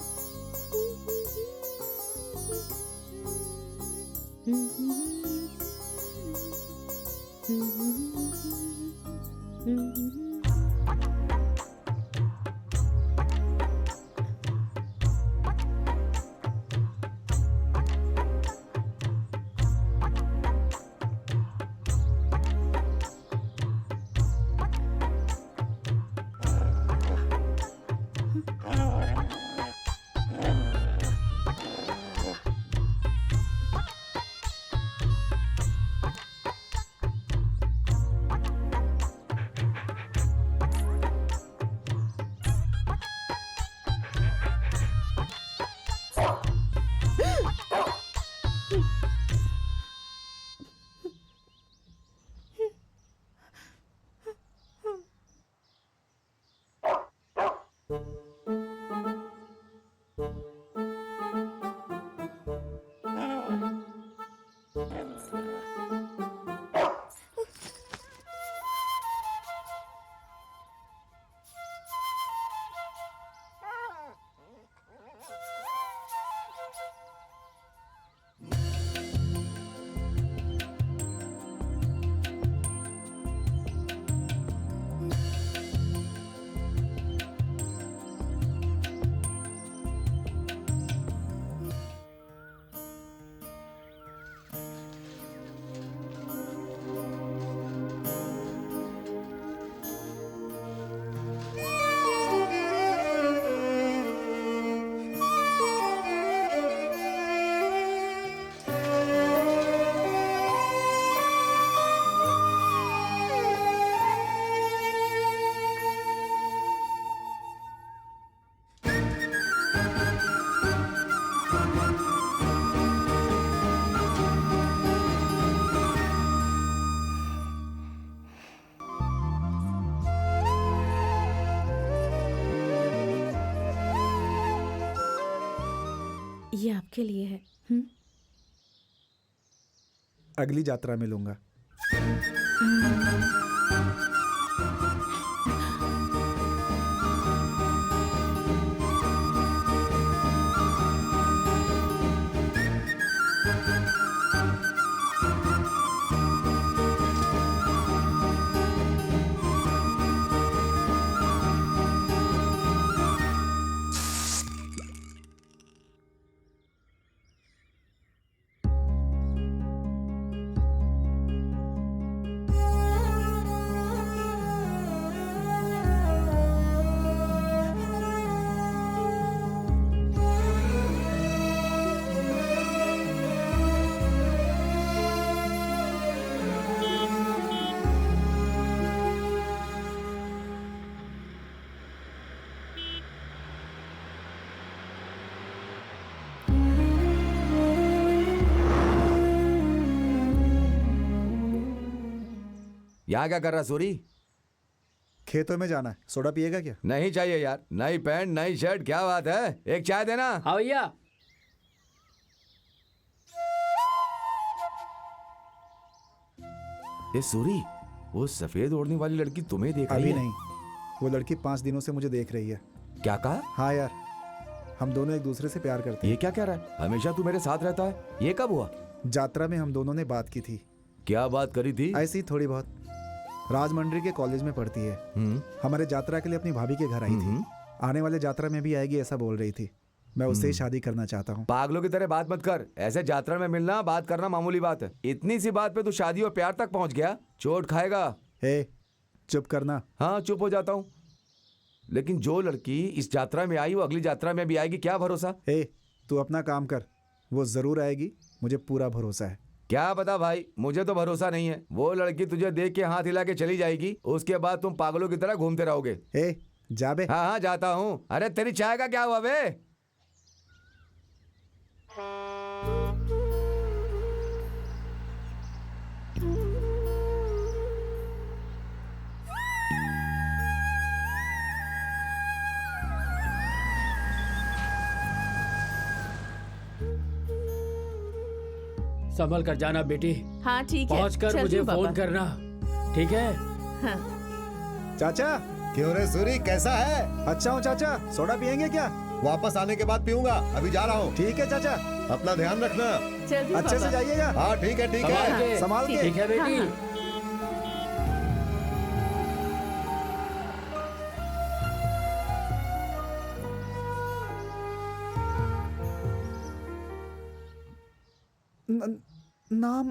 Speaker 4: ये आपके लिए है।
Speaker 8: अगली यात्रा में लूंगा।
Speaker 1: यहाँ क्या कर रहा सूरी?
Speaker 8: खेतों में जाना है। सोडा पिएगा क्या?
Speaker 1: नहीं चाहिए यार। नई पैंट नई शर्ट, क्या बात है। एक चाय देना।
Speaker 2: हाँ भैया।
Speaker 1: ये सूरी, वो सफेद ओढ़ने वाली लड़की तुम्हें देख रही
Speaker 8: अभी
Speaker 1: है?
Speaker 8: नहीं, वो लड़की 5 दिनों से मुझे देख रही है।
Speaker 1: क्या कहा?
Speaker 8: हाँ यार, हम दोनों एक दूसरे से प्यार करते हैं।
Speaker 1: ये क्या कह रहा है? हमेशा तू मेरे साथ रहता है, ये कब हुआ?
Speaker 8: यात्रा में हम दोनों ने बात की थी।
Speaker 1: क्या बात करी थी?
Speaker 8: ऐसी थोड़ी बहुत। राजमंड्री के कॉलेज में पढ़ती है। हमारे यात्रा के लिए अपनी भाभी के घर आई थी। आने वाले यात्रा में भी आएगी ऐसा बोल रही थी। मैं उससे ही शादी करना चाहता हूँ।
Speaker 1: पागलों की तरह बात मत कर। ऐसे यात्रा में मिलना बात करना मामूली बात है। इतनी सी बात पे तू शादी और प्यार तक पहुंच गया? चोट खाएगा।
Speaker 8: हे, चुप करना।
Speaker 1: हाँ चुप हो जाता हूँ। लेकिन जो लड़की इस यात्रा में आई वो अगली यात्रा में भी आएगी, क्या भरोसा?
Speaker 8: हे, तू अपना काम कर, वो जरूर आएगी, मुझे पूरा भरोसा है।
Speaker 1: क्या पता भाई, मुझे तो भरोसा नहीं है। वो लड़की तुझे देख के हाथ हिला के चली जाएगी, उसके बाद तुम पागलों की तरह घूमते रहोगे।
Speaker 8: हे, जा बे।
Speaker 1: हाँ हाँ जाता हूँ। अरे तेरी चाय का क्या हुआ बे?
Speaker 2: संभल कर जाना बेटी।
Speaker 4: हाँ ठीक है।
Speaker 2: पहुँच कर
Speaker 4: चलती
Speaker 2: मुझे
Speaker 4: हूँ
Speaker 2: फोन
Speaker 4: पापा।
Speaker 2: करना, ठीक है?
Speaker 4: हाँ।
Speaker 8: चाचा,
Speaker 12: क्यों रे सूरी, कैसा है?
Speaker 8: अच्छा हूँ चाचा। सोडा पियेंगे क्या?
Speaker 12: वापस आने के बाद पीऊंगा, अभी जा रहा हूँ।
Speaker 8: ठीक है चाचा।
Speaker 12: अपना ध्यान रखना।
Speaker 4: चलती हूँ
Speaker 8: अच्छे से
Speaker 4: पापा।
Speaker 8: जाइएगा।
Speaker 12: हाँ ठीक है, ठीक
Speaker 2: संभाल
Speaker 12: है।
Speaker 2: के।
Speaker 8: संभाल के।
Speaker 2: ठीक है बेटी।
Speaker 4: हाँ,
Speaker 8: नाम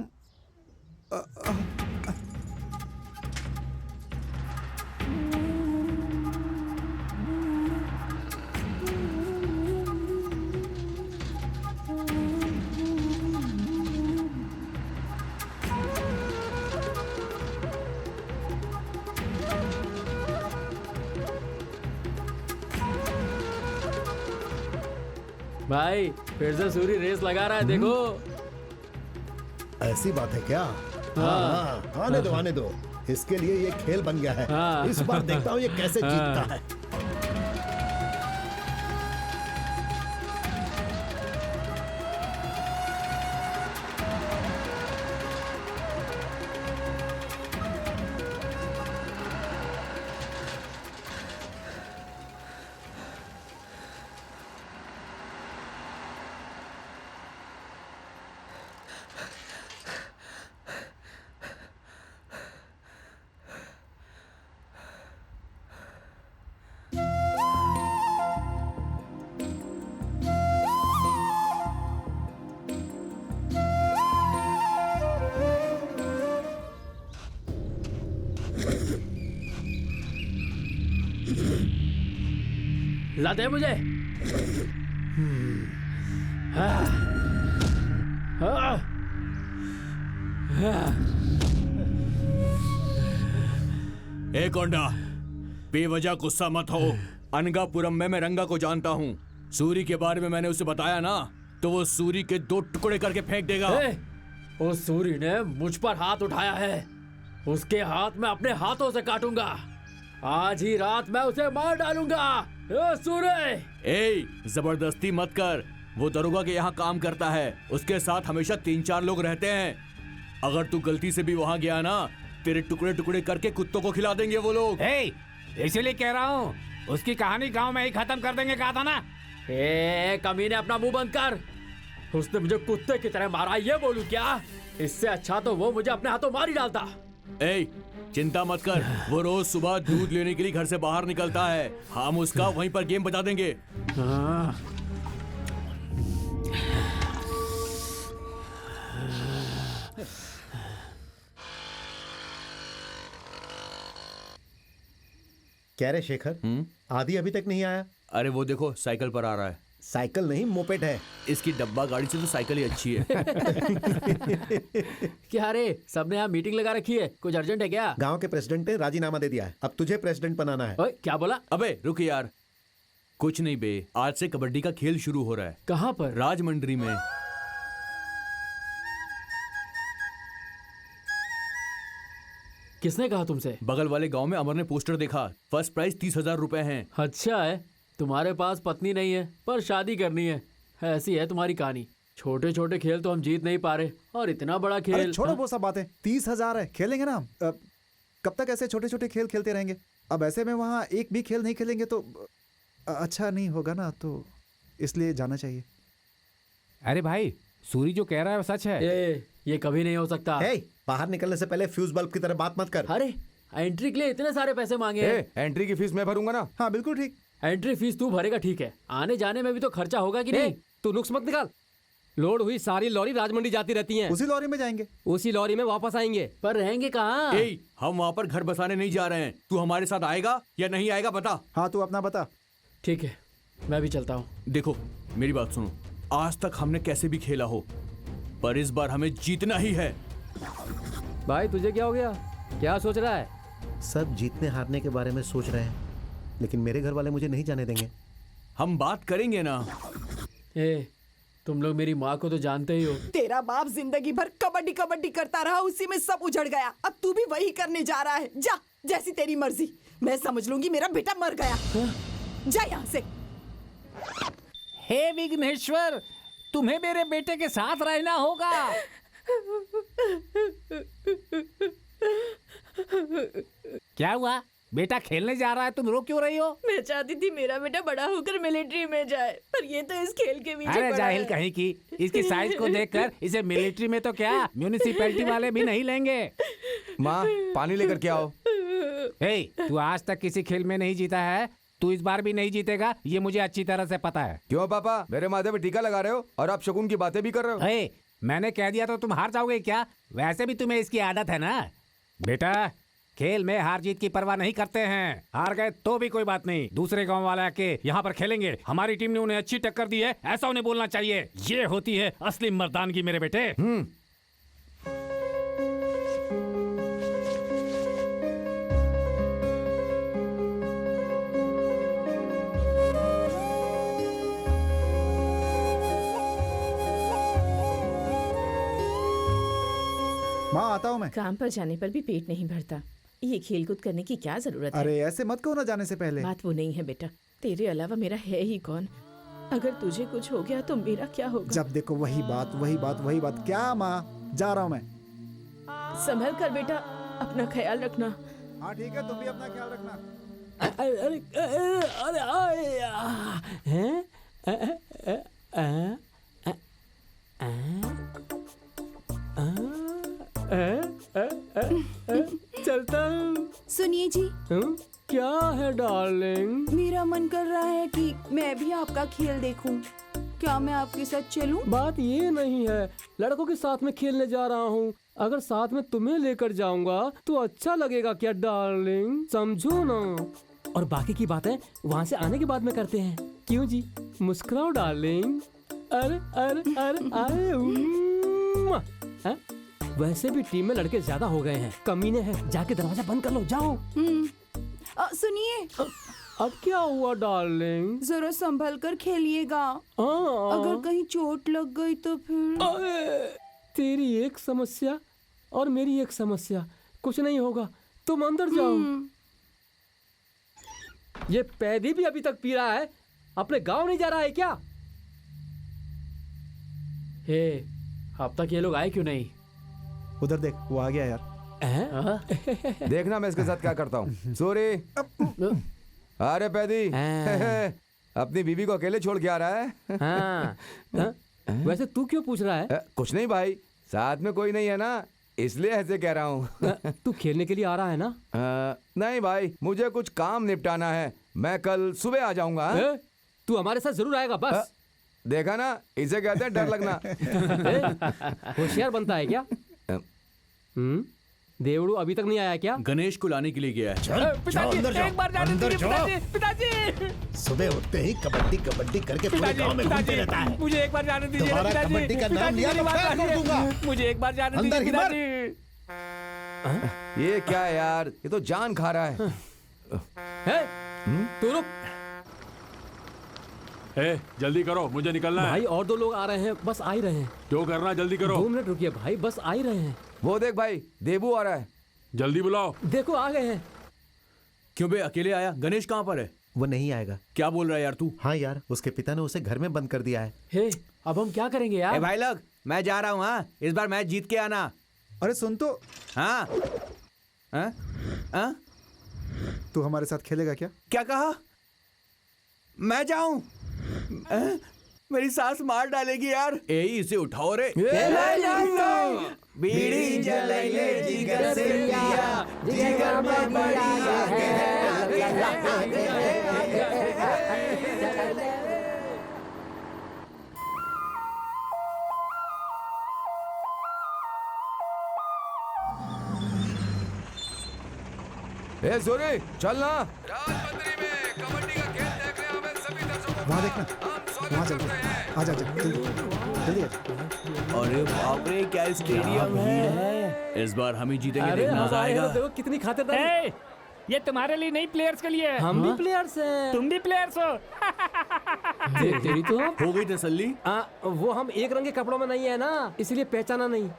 Speaker 2: भाई फिर से सूरी रेस लगा रहा है, देखो।
Speaker 12: ऐसी बात है क्या? हाँ, आने दो आने दो। इसके लिए ये खेल बन गया है।
Speaker 2: हाँ।
Speaker 12: इस बार देखता हूँ ये कैसे जीतता है।
Speaker 2: ला दे मुझे।
Speaker 5: ए कोंडा, बेवजह गुस्सा मत हो। अनगापुरम में मैं रंगा को जानता हूँ। सूरी के बारे में मैंने उसे बताया ना, तो वो सूरी के 2 टुकड़े करके फेंक देगा।
Speaker 2: उस सूरी ने मुझ पर हाथ उठाया है, उसके हाथ में अपने हाथों से काटूंगा। आज ही रात मैं उसे मार डालूंगा। सूरी!
Speaker 5: ए, जबरदस्ती मत कर। वो दरोगा के यहाँ काम करता है। उसके साथ हमेशा 3-4 लोग रहते हैं। अगर तू गलती से भी वहाँ गया ना, तेरे टुकड़े टुकड़े करके कुत्तों को खिला देंगे वो लोग।
Speaker 6: इसीलिए कह रहा हूँ, उसकी कहानी गांव में ही खत्म कर देंगे, कहा था ना।
Speaker 2: कमीने, अपना मुंह बंद कर। उसने मुझे कुत्ते की तरह मारा, ये बोलूं क्या? इससे अच्छा तो वो मुझे अपने हाथों मार ही डालता।
Speaker 5: चिंता मत कर, वो रोज सुबह दूध लेने के लिए घर से बाहर निकलता है। हम उसका वहीं पर गेम बजा देंगे।
Speaker 12: क्या रे शेखर, आदि अभी तक नहीं आया?
Speaker 5: अरे वो देखो, साइकिल पर आ रहा है।
Speaker 12: साइकिल नहीं, मोपेड है।
Speaker 5: इसकी डब्बा गाड़ी से तो साइकिल ही अच्छी है।
Speaker 2: क्या रे, सबने यहाँ मीटिंग लगा रखी है? कुछ अर्जेंट है क्या?
Speaker 12: गांव के प्रेसिडेंट ने राजीनामा दे दिया है, अब तुझे प्रेसिडेंट बनाना है।
Speaker 2: ओए, क्या बोला?
Speaker 5: अबे रुक यार, कुछ नहीं बे, आज से कबड्डी का खेल शुरू हो रहा है।
Speaker 2: कहाँ पर?
Speaker 5: राजमंड्री में।
Speaker 2: किसने कहा तुमसे?
Speaker 5: बगल वाले गांव में अमर ने पोस्टर देखा, फर्स्ट प्राइज 30,000 रुपए हैं।
Speaker 2: अच्छा है, तुम्हारे पास पत्नी नहीं है पर शादी करनी है, ऐसी है तुम्हारी कहानी। छोटे छोटे खेल तो हम जीत नहीं पा रहे, और इतना बड़ा खेल।
Speaker 8: अरे छोड़ो वो सब बातें, 30,000 है, खेलेंगे ना। कब तक ऐसे छोटे छोटे खेल खेलते रहेंगे? अब ऐसे में वहाँ एक भी खेल नहीं खेलेंगे तो अच्छा नहीं होगा ना, तो इसलिए जाना चाहिए।
Speaker 6: अरे भाई, सूरी जो कह रहा है वो सच है।
Speaker 2: ये कभी नहीं हो सकता।
Speaker 12: बाहर निकलने से पहले फ्यूज बल्ब की तरह बात मत कर।
Speaker 2: अरे एंट्री के लिए इतने सारे पैसे मांगे।
Speaker 1: एंट्री की फीस मैं भरूंगा ना।
Speaker 8: हाँ बिल्कुल ठीक।
Speaker 2: एंट्री फीस तू भरेगा, ठीक है, आने जाने में भी तो खर्चा होगा कि नहीं?
Speaker 9: तू नुक्स मत निकाल। लोड हुई सारी लॉरी राजमंडी जाती रहती हैं।
Speaker 8: उसी लॉरी में जाएंगे,
Speaker 9: उसी लॉरी में वापस आएंगे।
Speaker 2: पर रहेंगे कहाँ?
Speaker 5: हम वहाँ पर घर बसाने नहीं जा रहे हैं। तू हमारे साथ आएगा या नहीं आएगा बता।
Speaker 8: हाँ तू अपना बता।
Speaker 2: ठीक है, मैं भी चलता हूँ।
Speaker 5: देखो मेरी बात सुनो, आज तक हमने कैसे भी खेला हो, पर इस बार हमें जीतना ही है।
Speaker 9: भाई तुझे क्या हो गया? क्या सोच रहा है?
Speaker 12: सब जीतने हारने के बारे में सोच रहे हैं, लेकिन मेरे घर वाले मुझे नहीं जाने देंगे।
Speaker 5: हम बात करेंगे ना।
Speaker 2: तुम लोग मेरी माँ को तो जानते ही हो।
Speaker 11: तेरा बाप जिंदगी भर कबड्डी कबड्डी करता रहा, उसी में सब उजड़ गया। अब तू भी वही करने जा रहा है। जा, जैसी तेरी मर्जी। मैं समझ लूंगी मेरा बेटा मर गया। जा यहाँ से।
Speaker 6: हे विघ्नेश्वर, तुम्हें मेरे बेटे के साथ रहना होगा। क्या हुआ? बेटा खेलने जा रहा है, तुम रो क्यों रही हो?
Speaker 3: मैं चाहती थी मेरा बेटा बड़ा होकर मिलिट्री में जाए, पर ये तो इस खेल के पीछे
Speaker 6: अरे जाहिल कहीं की, इसकी साइज को देखकर इसे मिलिट्री में तो क्या म्यूनिसिपैलिटी वाले भी नहीं लेंगे।
Speaker 1: माँ पानी लेकर के आओ।
Speaker 6: तू आज तक किसी खेल में नहीं जीता है, तू इस बार भी नहीं जीतेगा, ये मुझे अच्छी तरह से पता है।
Speaker 1: क्यों पापा, मेरे माथे पे टीका लगा रहे हो और आप शकुन की बातें भी कर रहे हो?
Speaker 6: मैंने कह दिया तो तुम हार जाओगे क्या? वैसे भी तुम्हें इसकी आदत है ना। बेटा खेल में हार जीत की परवाह नहीं करते हैं, हार गए तो भी कोई बात नहीं, दूसरे गांव वाले आके यहाँ पर खेलेंगे, हमारी टीम ने उन्हें अच्छी टक्कर दी है, ऐसा उन्हें बोलना चाहिए। ये होती है असली मर्दानगी मेरे बेटे।
Speaker 8: माँ आता हूँ मैं।
Speaker 4: काम पर जाने पर भी पेट नहीं भरता, ये खेल कूद करने की क्या जरूरत है?
Speaker 8: अरे ऐसे मत कहो ना जाने से पहले।
Speaker 4: बात वो नहीं है बेटा, तेरे अलावा मेरा है ही कौन? अगर तुझे कुछ हो गया तो मेरा क्या होगा?
Speaker 8: जब देखो वही बात वही बात वही बात। क्या माँ, जा रहा हूँ मैं।
Speaker 4: संभल कर बेटा, अपना ख्याल रखना।
Speaker 8: हाँ ठीक है, तुम भी अपना ख्याल रखना।
Speaker 9: चलता हूँ।
Speaker 10: सुनिए जी।
Speaker 9: क्या है डार्लिंग?
Speaker 10: मेरा मन कर रहा है कि मैं भी आपका खेल देखूं। क्या मैं आपके साथ चलूं?
Speaker 9: बात ये नहीं है, लड़कों के साथ में खेलने जा रहा हूँ, अगर साथ में तुम्हें लेकर जाऊंगा तो अच्छा लगेगा क्या डार्लिंग? समझो ना। और बाकी की बातें वहाँ से आने के बाद में करते हैं, क्यों जी? मुस्कुराओ डार्लिंग। अरे अरे अरे अरे वैसे भी टीम में लड़के ज्यादा हो गए हैं, कमीने हैं, जाके दरवाजा बंद कर लो, जाओ।
Speaker 10: सुनिए।
Speaker 9: अब क्या हुआ डार्लिंग?
Speaker 10: जरा संभल कर खेलिएगा, अगर कहीं चोट लग गई तो फिर।
Speaker 9: तेरी एक समस्या और मेरी एक समस्या, कुछ नहीं होगा, तुम अंदर जाओ। ये पैदी भी अभी तक पी रहा है, अपने गांव नहीं जा रहा है क्या? हे, अब तक ये लोग आए क्यों नहीं?
Speaker 8: उधर देख, वो आ गया यार।
Speaker 1: देखना मैं इसके साथ क्या करता हूँ। सॉरी। अरे पैदी, अपनी बीवी को अकेले छोड़ के आ रहा है।
Speaker 9: हाँ। वैसे तू क्यों पूछ रहा है?
Speaker 1: कुछ नहीं भाई, साथ में कोई नहीं है ना, इसलिए ऐसे कह रहा हूँ।
Speaker 9: तू खेलने के लिए आ रहा है ना?
Speaker 1: नहीं भाई, मुझे कुछ काम निपटाना है, मैं कल सुबह आ जाऊंगा।
Speaker 9: तू हमारे साथ जरूर आएगा बस।
Speaker 1: देखा ना, इसे कहते हैं डर लगना।
Speaker 9: होशियार बनता है क्या? देवड़ू अभी तक नहीं आया क्या?
Speaker 5: गणेश को लाने के लिए गया है।
Speaker 12: जाओ अंदर जाओ,
Speaker 6: एक बार जाने
Speaker 12: अंदर
Speaker 6: दीजिए
Speaker 12: जाओ।
Speaker 6: पिताजी।
Speaker 12: सुबह उठते ही कबड्डी कबड्डी करके पूरे गांव में घूमते रहता है।
Speaker 6: मुझे एक बार जाने दीजिए
Speaker 12: दोबारा
Speaker 6: पिताजी।
Speaker 12: कबड्डी का नाम लिया तो
Speaker 6: पिताजी,
Speaker 12: पैर तोड़ दूंगा।
Speaker 6: मुझे एक बार जाने
Speaker 12: अंदर
Speaker 6: दीजिए
Speaker 12: ही मर।
Speaker 6: पिताजी।
Speaker 1: ये क्या है यार, ये तो जान खा रहा है।
Speaker 9: तू रुक।
Speaker 7: जल्दी करो, मुझे निकलना
Speaker 9: भाई और 2 लोग आ रहे हैं, बस आ ही रहे हैं।
Speaker 7: जो करना जल्दी करो।
Speaker 9: 2 मिनट रुकिए भाई, बस आ ही रहे हैं।
Speaker 1: वो देख भाई, देबू आ रहा है।
Speaker 7: जल्दी बुलाओ।
Speaker 9: देखो आ गए हैं।
Speaker 5: क्यों बे, अकेले आया? गणेश कहाँ पर है?
Speaker 12: वो नहीं आएगा।
Speaker 5: क्या बोल रहा है यार तू?
Speaker 12: हाँ यार, उसके पिता ने उसे घर में बंद कर दिया है।
Speaker 9: हे, अब हम क्या करेंगे यार?
Speaker 13: भाई लोग, मैं जा रहा हूँ। हाँ, इस बार मैच जीत के आना।
Speaker 8: अरे सुन तो,
Speaker 13: हाँ हाँ हाँ,
Speaker 8: तू हमारे साथ खेलेगा क्या?
Speaker 13: क्या कहा? मैं जाऊं? मेरी सास मार डालेगी यार।
Speaker 5: इसे उठाओ रे।
Speaker 13: बीड़ी जलाइए जिगर से पिया, जिगर में बढ़िया
Speaker 1: ए सूरी, चल ना।
Speaker 8: वहाँ देखना, वहाँ चलते हैं। आजा जल्दी जल्दी आजा।
Speaker 5: अरे बाप रे, क्या स्टेडियम है। इस बार हम ही जीतेंगे,
Speaker 9: अरे
Speaker 5: देखना मजा आएगा।
Speaker 9: देखो कितनी खातिरदारी।
Speaker 6: ये तुम्हारे लिए नहीं, प्लेयर्स के लिए।
Speaker 9: हम भी प्लेयर्स हैं।
Speaker 6: तुम भी प्लेयर्स हो।
Speaker 9: तेरी तो
Speaker 5: हो गई तसल्ली।
Speaker 9: वो हम एक रंग के कपड़ों में नहीं है ना, इसलिए पहचाना नहीं।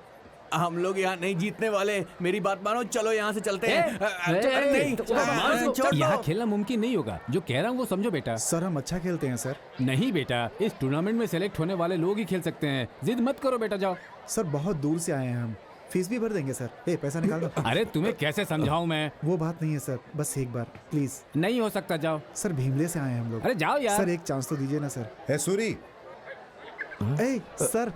Speaker 5: हम लोग यहाँ नहीं जीतने वाले, मेरी बात मानो, चलो यहाँ से चलते हैं।
Speaker 7: यहाँ खेलना मुमकिन नहीं होगा। जो कह रहा हूँ वो समझो बेटा।
Speaker 8: सर हम अच्छा खेलते हैं सर।
Speaker 7: नहीं बेटा, इस टूर्नामेंट में सेलेक्ट होने वाले लोग ही खेल सकते हैं। जिद मत करो बेटा, जाओ।
Speaker 8: सर बहुत दूर से आए हैं हम, फीस भी भर देंगे सर। ए पैसा निकाल दो।
Speaker 7: अरे तुम्हें कैसे समझाऊं मैं?
Speaker 8: वो बात नहीं है सर, बस एक बार प्लीज।
Speaker 7: नहीं हो सकता, जाओ।
Speaker 8: सर भीमले से आए हैं हम लोग।
Speaker 7: अरे जाओ यार।
Speaker 8: सर एक चांस तो दीजिए ना सर।
Speaker 12: है सूरी।
Speaker 8: ए सर।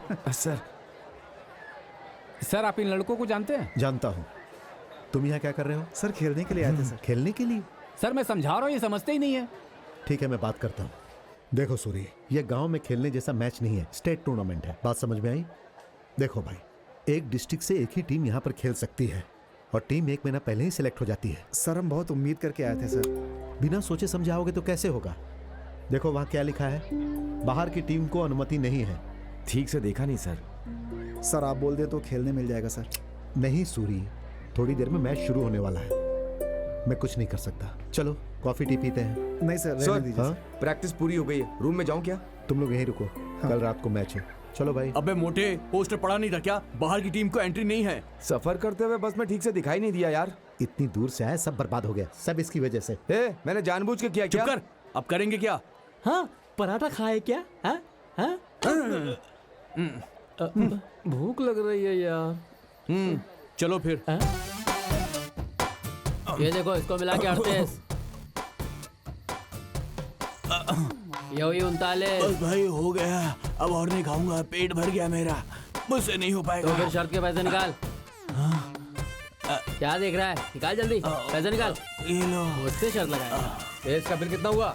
Speaker 7: सर आप इन लड़कों को जानते हैं?
Speaker 12: जानता हूँ। तुम यहाँ क्या कर रहे हो?
Speaker 8: सर खेलने के लिए आए थे सर।
Speaker 12: खेलने के लिए?
Speaker 7: सर मैं समझा रहा हूँ, ये समझते ही नहीं है।
Speaker 12: ठीक है, मैं बात करता हूँ। देखो सूरी, ये गांव में खेलने जैसा मैच नहीं है, स्टेट टूर्नामेंट है। बात समझ में आई? देखो भाई, एक डिस्ट्रिक्ट से एक ही टीम यहाँ पर खेल सकती है और टीम 1 महीना पहले ही सिलेक्ट हो जाती है।
Speaker 8: सर हम बहुत उम्मीद करके आए थे सर।
Speaker 12: बिना सोचे समझे आओगे तो कैसे होगा? देखो वहाँ क्या लिखा है, बाहर की टीम को अनुमति नहीं है।
Speaker 1: ठीक से देखा नहीं सर।
Speaker 8: सर आप बोल दे तो खेलने मिल जाएगा सर।
Speaker 12: नहीं सूरी, थोड़ी देर में मैच शुरू होने वाला है, मैं कुछ नहीं कर सकता। चलो कॉफी टी पीते हैं।
Speaker 8: नहीं सर, रहने दीजिए।
Speaker 1: प्रैक्टिस पूरी हो गई है, रूम में जाऊं क्या?
Speaker 12: तुम लोग यहीं रुको, कल रात को मैच है। चलो भाई।
Speaker 5: अबे मोटे, पोस्टर पड़ा नहीं था क्या? बाहर की टीम को एंट्री नहीं है।
Speaker 1: सफर करते हुए बस में ठीक से दिखाई नहीं दिया यार।
Speaker 12: इतनी दूर से आए, सब बर्बाद हो गया, सब इसकी वजह से।
Speaker 1: मैंने जानबूझ के किया क्या?
Speaker 5: चुप कर, अब करेंगे क्या?
Speaker 9: हाँ, पराठा खाए क्या? हाँ? हाँ? भूख लग रही है यार।
Speaker 5: चलो फिर।
Speaker 9: ये देखो, इसको मिला के 38, ये 39।
Speaker 5: बस भाई हो गया, अब और नहीं खाऊंगा, पेट भर गया मेरा, मुझसे नहीं हो पाएगा।
Speaker 9: तो फिर शर्त के पैसे निकाल। क्या देख रहा है? निकाल जल्दी, पैसे निकाल।
Speaker 5: ये लो।
Speaker 9: मुझसे शर्त लगाएगा। इसका बिल कितना हुआ?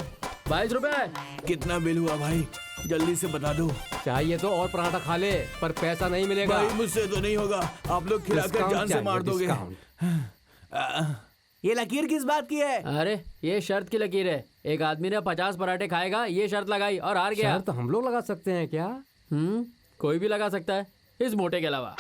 Speaker 9: 22 रुपए।
Speaker 5: कितना बिल हुआ भाई, जल्दी से बता दो।
Speaker 9: चाहिए तो और पराठा खा ले, पर पैसा नहीं मिलेगा।
Speaker 5: भाई मुझसे तो नहीं होगा, आप लोग खिलाकर जान से मार दोगे।
Speaker 13: ये लकीर किस बात की है?
Speaker 9: अरे ये शर्त की लकीर है। एक आदमी ने 50 पराठे खाएगा, ये शर्त लगाई और हार गया। शर्त हम लोग लगा सकते हैं क्या? कोई भी लगा सकता है, इस मोटे के अलावा।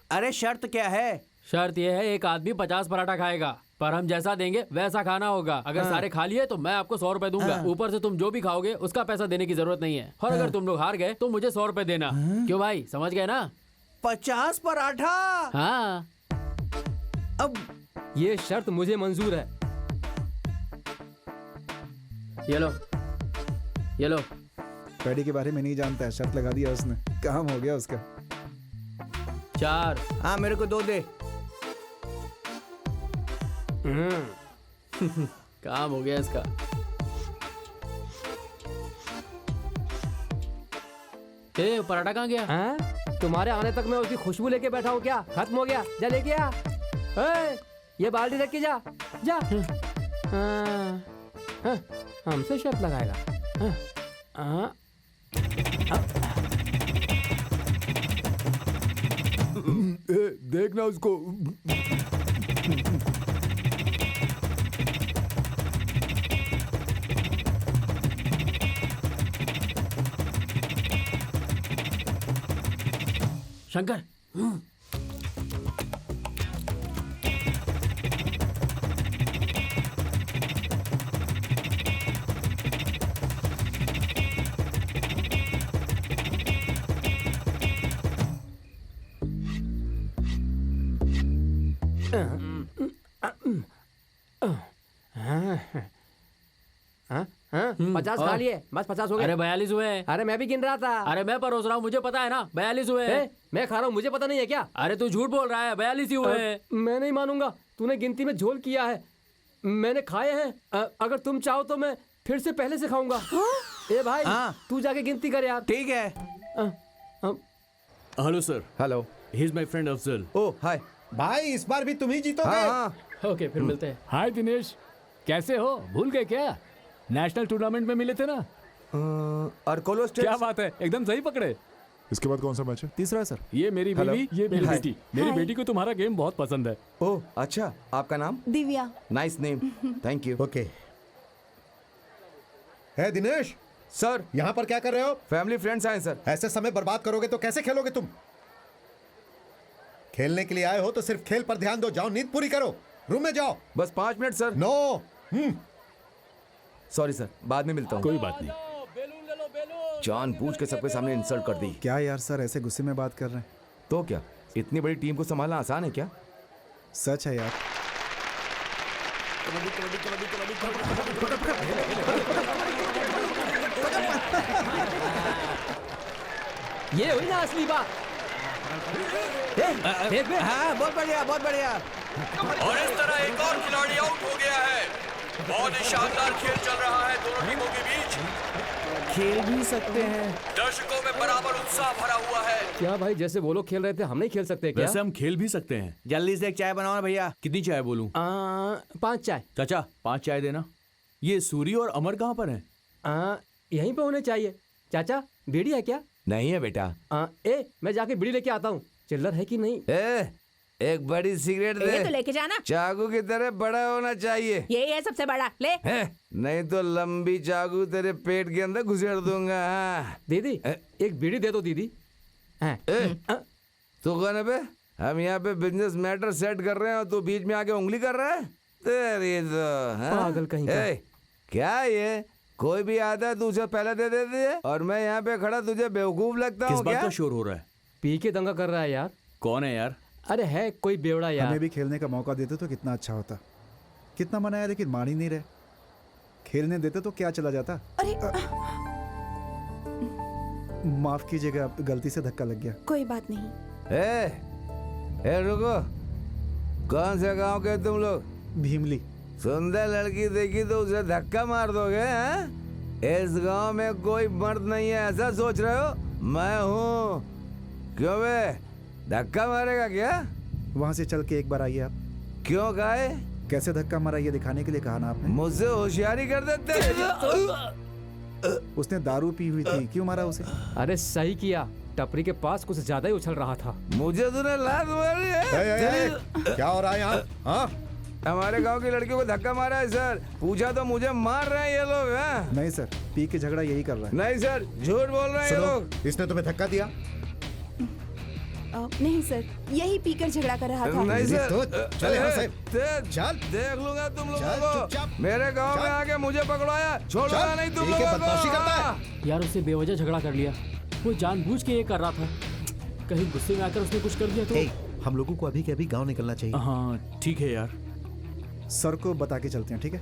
Speaker 13: अरे शर्त क्या है?
Speaker 9: शर्त ये है, एक आदमी 50 पराठा खाएगा, पर हम जैसा देंगे वैसा खाना होगा। अगर सारे खा लिए तो मैं आपको 100 रुपए दूंगा। ऊपर से तुम जो भी खाओगे उसका पैसा देने की जरूरत नहीं है। और अगर तुम लोग हार गए तो मुझे 100 रुपए देना। क्यों भाई, समझ गए ना?
Speaker 13: 50 पराठा?
Speaker 9: हाँ।
Speaker 13: अब
Speaker 9: ये शर्त मुझे मंजूर है। ये लो, ये लो।
Speaker 8: पैडी के बारे में नहीं जानता है, शर्त लगा दिया उसने, काम हो गया उसका।
Speaker 13: 4। हाँ मेरे को 2 दे।
Speaker 2: काम हो गया इसका। ए, पराठा कहाँ गया?
Speaker 9: हाँ? तुम्हारे आने तक मैं उसकी खुशबू लेके बैठा हूँ क्या? खत्म हो गया, जा लेके आ। ये बाल्टी रख के जा जा। हमसे शर्त लगाएगा।
Speaker 1: देखना उसको।
Speaker 2: शंकर,
Speaker 9: हाँ? 50 खा लिए, बस 50 हो गए।
Speaker 2: अरे 42 हुए।
Speaker 9: अरे मैं भी गिन रहा था।
Speaker 2: अरे मैं परोस रहा हूँ, मुझे पता है ना 42 हुए।
Speaker 9: मैं खा रहा हूँ, मुझे पता नहीं है क्या?
Speaker 2: अरे तू झूठ बोल रहा है, 42 ही हुए।
Speaker 9: मैं नहीं मानूंगा, तूने गिनती में झोल किया है। मैंने खाए हैं। अगर तुम चाहो तो मैं फिर से पहले से खाऊंगा। ए भाई, तू जाके गिनती कर यार।
Speaker 13: ठीक है।
Speaker 5: Hello sir.
Speaker 1: Hello,
Speaker 5: he is my friend Afzal.
Speaker 1: Oh hi
Speaker 12: भाई, इस बार भी तुम ही जीतोगे।
Speaker 1: हाँ।
Speaker 2: ओके, फिर मिलते हैं।
Speaker 7: हाय दिनेश, कैसे हो? भूल गए क्या? नेशनल टूर्नामेंट में मिले थे ना।
Speaker 1: अर्कोलो स्टेट।
Speaker 7: क्या बात है, एकदम सही पकड़े।
Speaker 14: इसके बाद कौन सा मैच है?
Speaker 8: तीसरा है सर।
Speaker 7: ये मेरी
Speaker 1: हेलो।
Speaker 7: बीवी, ये मेरी
Speaker 1: हाय।
Speaker 7: बेटी। मेरी बेटी को तुम्हारा गेम बहुत पसंद है।
Speaker 1: ओह अच्छा, आपका नाम?
Speaker 10: Divya.
Speaker 1: Nice name, thank you.
Speaker 12: Okay. है दिनेश,
Speaker 1: सर
Speaker 12: यहाँ पर क्या कर रहे हो?
Speaker 1: फैमिली फ्रेंड्स आए सर।
Speaker 12: ऐसे समय बर्बाद करोगे तो कैसे खेलोगे तुम? खेलने के लिए आए हो तो सिर्फ खेल पर ध्यान दो। जाओ, नींद पूरी करो, रूम में जाओ।
Speaker 1: बस 5 minute sir.
Speaker 12: No.
Speaker 1: Sorry sir, बाद में मिलता हूँ।
Speaker 7: कोई बात नहीं।
Speaker 1: जानबूझ के सबके सामने इंसल्ट कर दी।
Speaker 8: क्या यार सर, ऐसे गुस्से में बात कर रहे हैं?
Speaker 1: तो क्या इतनी बड़ी टीम को संभालना आसान है क्या?
Speaker 8: सच है यार।
Speaker 9: ये हुई ना असली बात। देख बे।
Speaker 13: हाँ बहुत बढ़िया, बहुत बढ़िया।
Speaker 2: और इस तरह एक और खिलाड़ी आउट हो गया है। बहुत ही शानदार खेल चल रहा है दोनों टीमों के बीच।
Speaker 13: खेल भी सकते हैं।
Speaker 2: दर्शकों में बराबर उत्साह भरा हुआ है।
Speaker 9: क्या भाई, जैसे वो लोग खेल रहे थे हम नहीं खेल सकते क्या?
Speaker 5: वैसे हम खेल भी सकते हैं।
Speaker 13: जल्दी से एक चाय बनाओ ना भैया।
Speaker 5: कितनी चाय बोलूं?
Speaker 9: 5 चाय।
Speaker 5: चाचा 5 चाय देना। ये सूरी और अमर कहाँ पर हैं?
Speaker 9: यहीं पे होने चाहिए। चाचा, बीड़ी है क्या?
Speaker 1: नहीं है बेटा।
Speaker 9: मैं जाके बीड़ी लेके आता हूँ। चिल्लर है कि नहीं?
Speaker 1: एक बड़ी सिगरेट दे।
Speaker 4: ये तो लेके जाना।
Speaker 1: चाकू की तरह बड़ा होना चाहिए।
Speaker 4: ये है सबसे बड़ा, ले।
Speaker 1: नहीं तो लंबी चाकू तेरे पेट के अंदर घुसेड़ दूंगा।
Speaker 9: दीदी, एक बीड़ी दे दो दीदी।
Speaker 1: तू कौन है बे? हम यहाँ पे बिजनेस मैटर सेट कर रहे हैं और तू बीच में आके उंगली कर रहा है। तेरी तो
Speaker 9: पागल कहीं का।
Speaker 1: क्या ये कोई भी आता है तू उसे पहले दे देती है और मैं यहाँ पे खड़ा तुझे बेवकूफ लगता
Speaker 5: किस
Speaker 1: हूँ
Speaker 5: बात
Speaker 1: क्या?
Speaker 5: का शोर हो रहा है?
Speaker 9: पी के दंगा कर रहा है यार।
Speaker 5: कौन है यार?
Speaker 9: अरे है कोई बेवड़ा यार।
Speaker 8: हमें भी खेलने का मौका देते तो कितना अच्छा होता। कितना मनाया लेकिन मान ही नहीं रहे। खेलने देते तो क्या चला जाता।
Speaker 10: अरे
Speaker 8: माफ कीजिएगा, गलती से धक्का लग गया।
Speaker 10: कोई बात नहीं।
Speaker 1: ए रुको, कौन से गांव के तुम लोग?
Speaker 8: भीमली।
Speaker 1: सुंदर लड़की देखी तो उसे धक्का मार दोगे हैं? इस गांव में कोई मर्द नहीं है ऐसा सोच रहे हो? मैं हूँ। क्यों बे, धक्का मारेगा क्या?
Speaker 8: वहां से चल के एक बार आइए आप।
Speaker 1: क्यों गाए?
Speaker 8: कैसे धक्का मारा ये दिखाने के लिए कहा ना आपने।
Speaker 1: मुझसे होशियारी कर देते।
Speaker 8: उसने दारू पी हुई थी, क्यों मारा उसे?
Speaker 9: अरे सही किया, टपरी के पास कुछ ज्यादा ही उछल रहा था।
Speaker 1: मुझे तूने लात मारी है?
Speaker 12: क्या हो रहा है यहाँ? हाँ?
Speaker 1: हमारे गांव की लड़कियों को धक्का मारा है सर। पूछा तो मुझे मार रहे हैं ये लोग। हैं?
Speaker 8: नहीं सर, पी के झगड़ा यही कर रहा है।
Speaker 1: नहीं सर, झूठ बोल रहे हैं ये लोग।
Speaker 12: इसने तुम्हें धक्का दिया?
Speaker 10: नहीं सर, यही पीकर झगड़ा कर रहा था।
Speaker 1: नहीं सर,
Speaker 12: तो चल यहाँ से।
Speaker 1: चल देख लूंगा तुम लोगों
Speaker 12: चल,
Speaker 1: को।
Speaker 12: चुपचाप।
Speaker 1: मेरे गांव में आके मुझे पकड़वाया, छोड़ूंगा नहीं तुम
Speaker 12: पी के
Speaker 1: लोगों
Speaker 12: बदमाशी करता
Speaker 1: को।
Speaker 12: है।
Speaker 2: यार उससे बेवजह झगड़ा कर लिया। वो जानबूझ के ये कर रहा था। कहीं गुस्से में आकर उसने कुछ कर दिया तो।
Speaker 12: हम लोगों को अभी के अभी गाँव निकलना चाहिए।
Speaker 5: हाँ ठीक है यार।
Speaker 8: सर को बता के चलते हैं, ठीक है?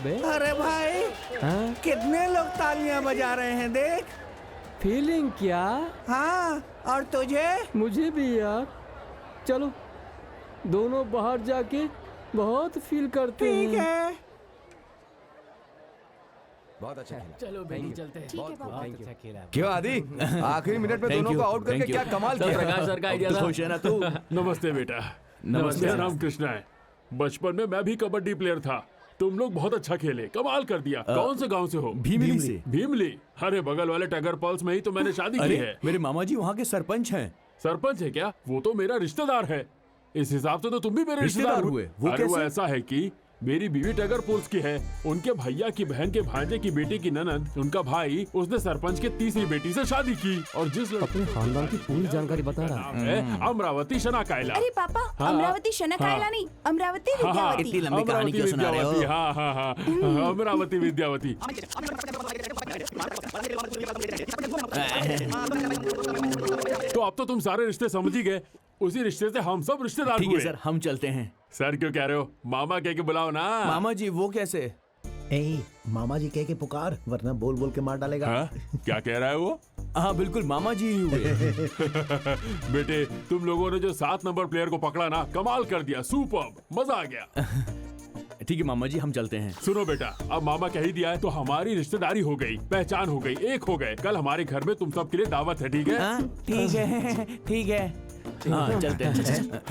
Speaker 9: बे?
Speaker 13: अरे भाई
Speaker 9: हाँ?
Speaker 13: कितने लोग तालियां बजा रहे हैं देख।
Speaker 9: फीलिंग क्या?
Speaker 13: हाँ और तुझे?
Speaker 9: मुझे भी यार। चलो दोनों बाहर जाके बहुत फील करते हैं।
Speaker 13: ठीक है।
Speaker 1: बहुत अच्छा खेला।
Speaker 2: चलो बेटी चलते हैं।
Speaker 10: ठीक है पापा।
Speaker 9: अच्छा खेला।
Speaker 1: क्यों आदि आखिरी मिनट में दोनों को आउट करके क्या कमाल
Speaker 2: सब
Speaker 1: किया।
Speaker 2: प्रकाश सर का आइडिया था।
Speaker 5: खुश है ना तू?
Speaker 14: नमस्ते बेटा।
Speaker 5: नमस्ते।
Speaker 14: मेरा नाम कृष्णा है। बचपन में मैं भी कबड्डी प्लेयर था। तुम लोग बहुत अच्छा खेले, कमाल कर दिया। कौन से गांव से हो?
Speaker 5: भीमली से।
Speaker 14: भीमली? अरे बगल वाले टाइगर पल्स में ही तो मैंने शादी की है।
Speaker 5: अरे मेरे मामा जी वहाँ के सरपंच हैं।
Speaker 14: सरपंच है क्या? वो तो मेरा रिश्तेदार है। इस हिसाब से तो तुम भी मेरे रिश्तेदार हुए।
Speaker 5: वो
Speaker 14: अरे वो
Speaker 5: कैसे?
Speaker 14: ऐसा है कि मेरी बीवी टाइगर पुल्स की है। उनके भैया की बहन के भांजे की बेटी की ननद, उनका भाई, उसने सरपंच के तीसरी बेटी से शादी की। और जिस
Speaker 9: अपने खानदान की पूरी जानकारी बता रहा
Speaker 14: नाम है अमरावती शना कायला।
Speaker 10: अरे पापा,
Speaker 14: हाँ।
Speaker 10: अमरावती शनकायला नहीं, अमरावती विद्यावती।
Speaker 5: इतनी लंबी कहानी क्यों सुना रहे हो?
Speaker 14: विद्यावती, हाँ हाँ हाँ, अमरावती विद्यावती। तो अब तो तुम सारे रिश्ते समझ ही गए। उसी रिश्ते से हम सब रिश्तेदार
Speaker 5: ठीक
Speaker 14: हुए।
Speaker 5: है सर, हम चलते हैं।
Speaker 14: सर क्यों कह रहे हो? मामा कह के बुलाओ ना।
Speaker 5: मामा जी वो कैसे?
Speaker 12: ए, मामा जी कह के पुकार, वरना बोल बोल के मार डालेगा।
Speaker 14: हाँ? क्या कह रहा है वो?
Speaker 5: हाँ बिल्कुल मामा जी ही हुए।
Speaker 14: बेटे तुम लोगों ने जो 7 नंबर प्लेयर को पकड़ा ना, कमाल कर दिया। सुपर्ब, मजा आ गया।
Speaker 5: ठीक है मामा जी, हम चलते हैं।
Speaker 14: सुनो बेटा, अब मामा कह ही दिया है तो हमारी रिश्तेदारी हो गई, पहचान हो गई, एक हो गए। कल हमारे घर में तुम सब के लिए दावत है, ठीक है?
Speaker 5: ठीक है ठीक है। हाँ चलते हैं।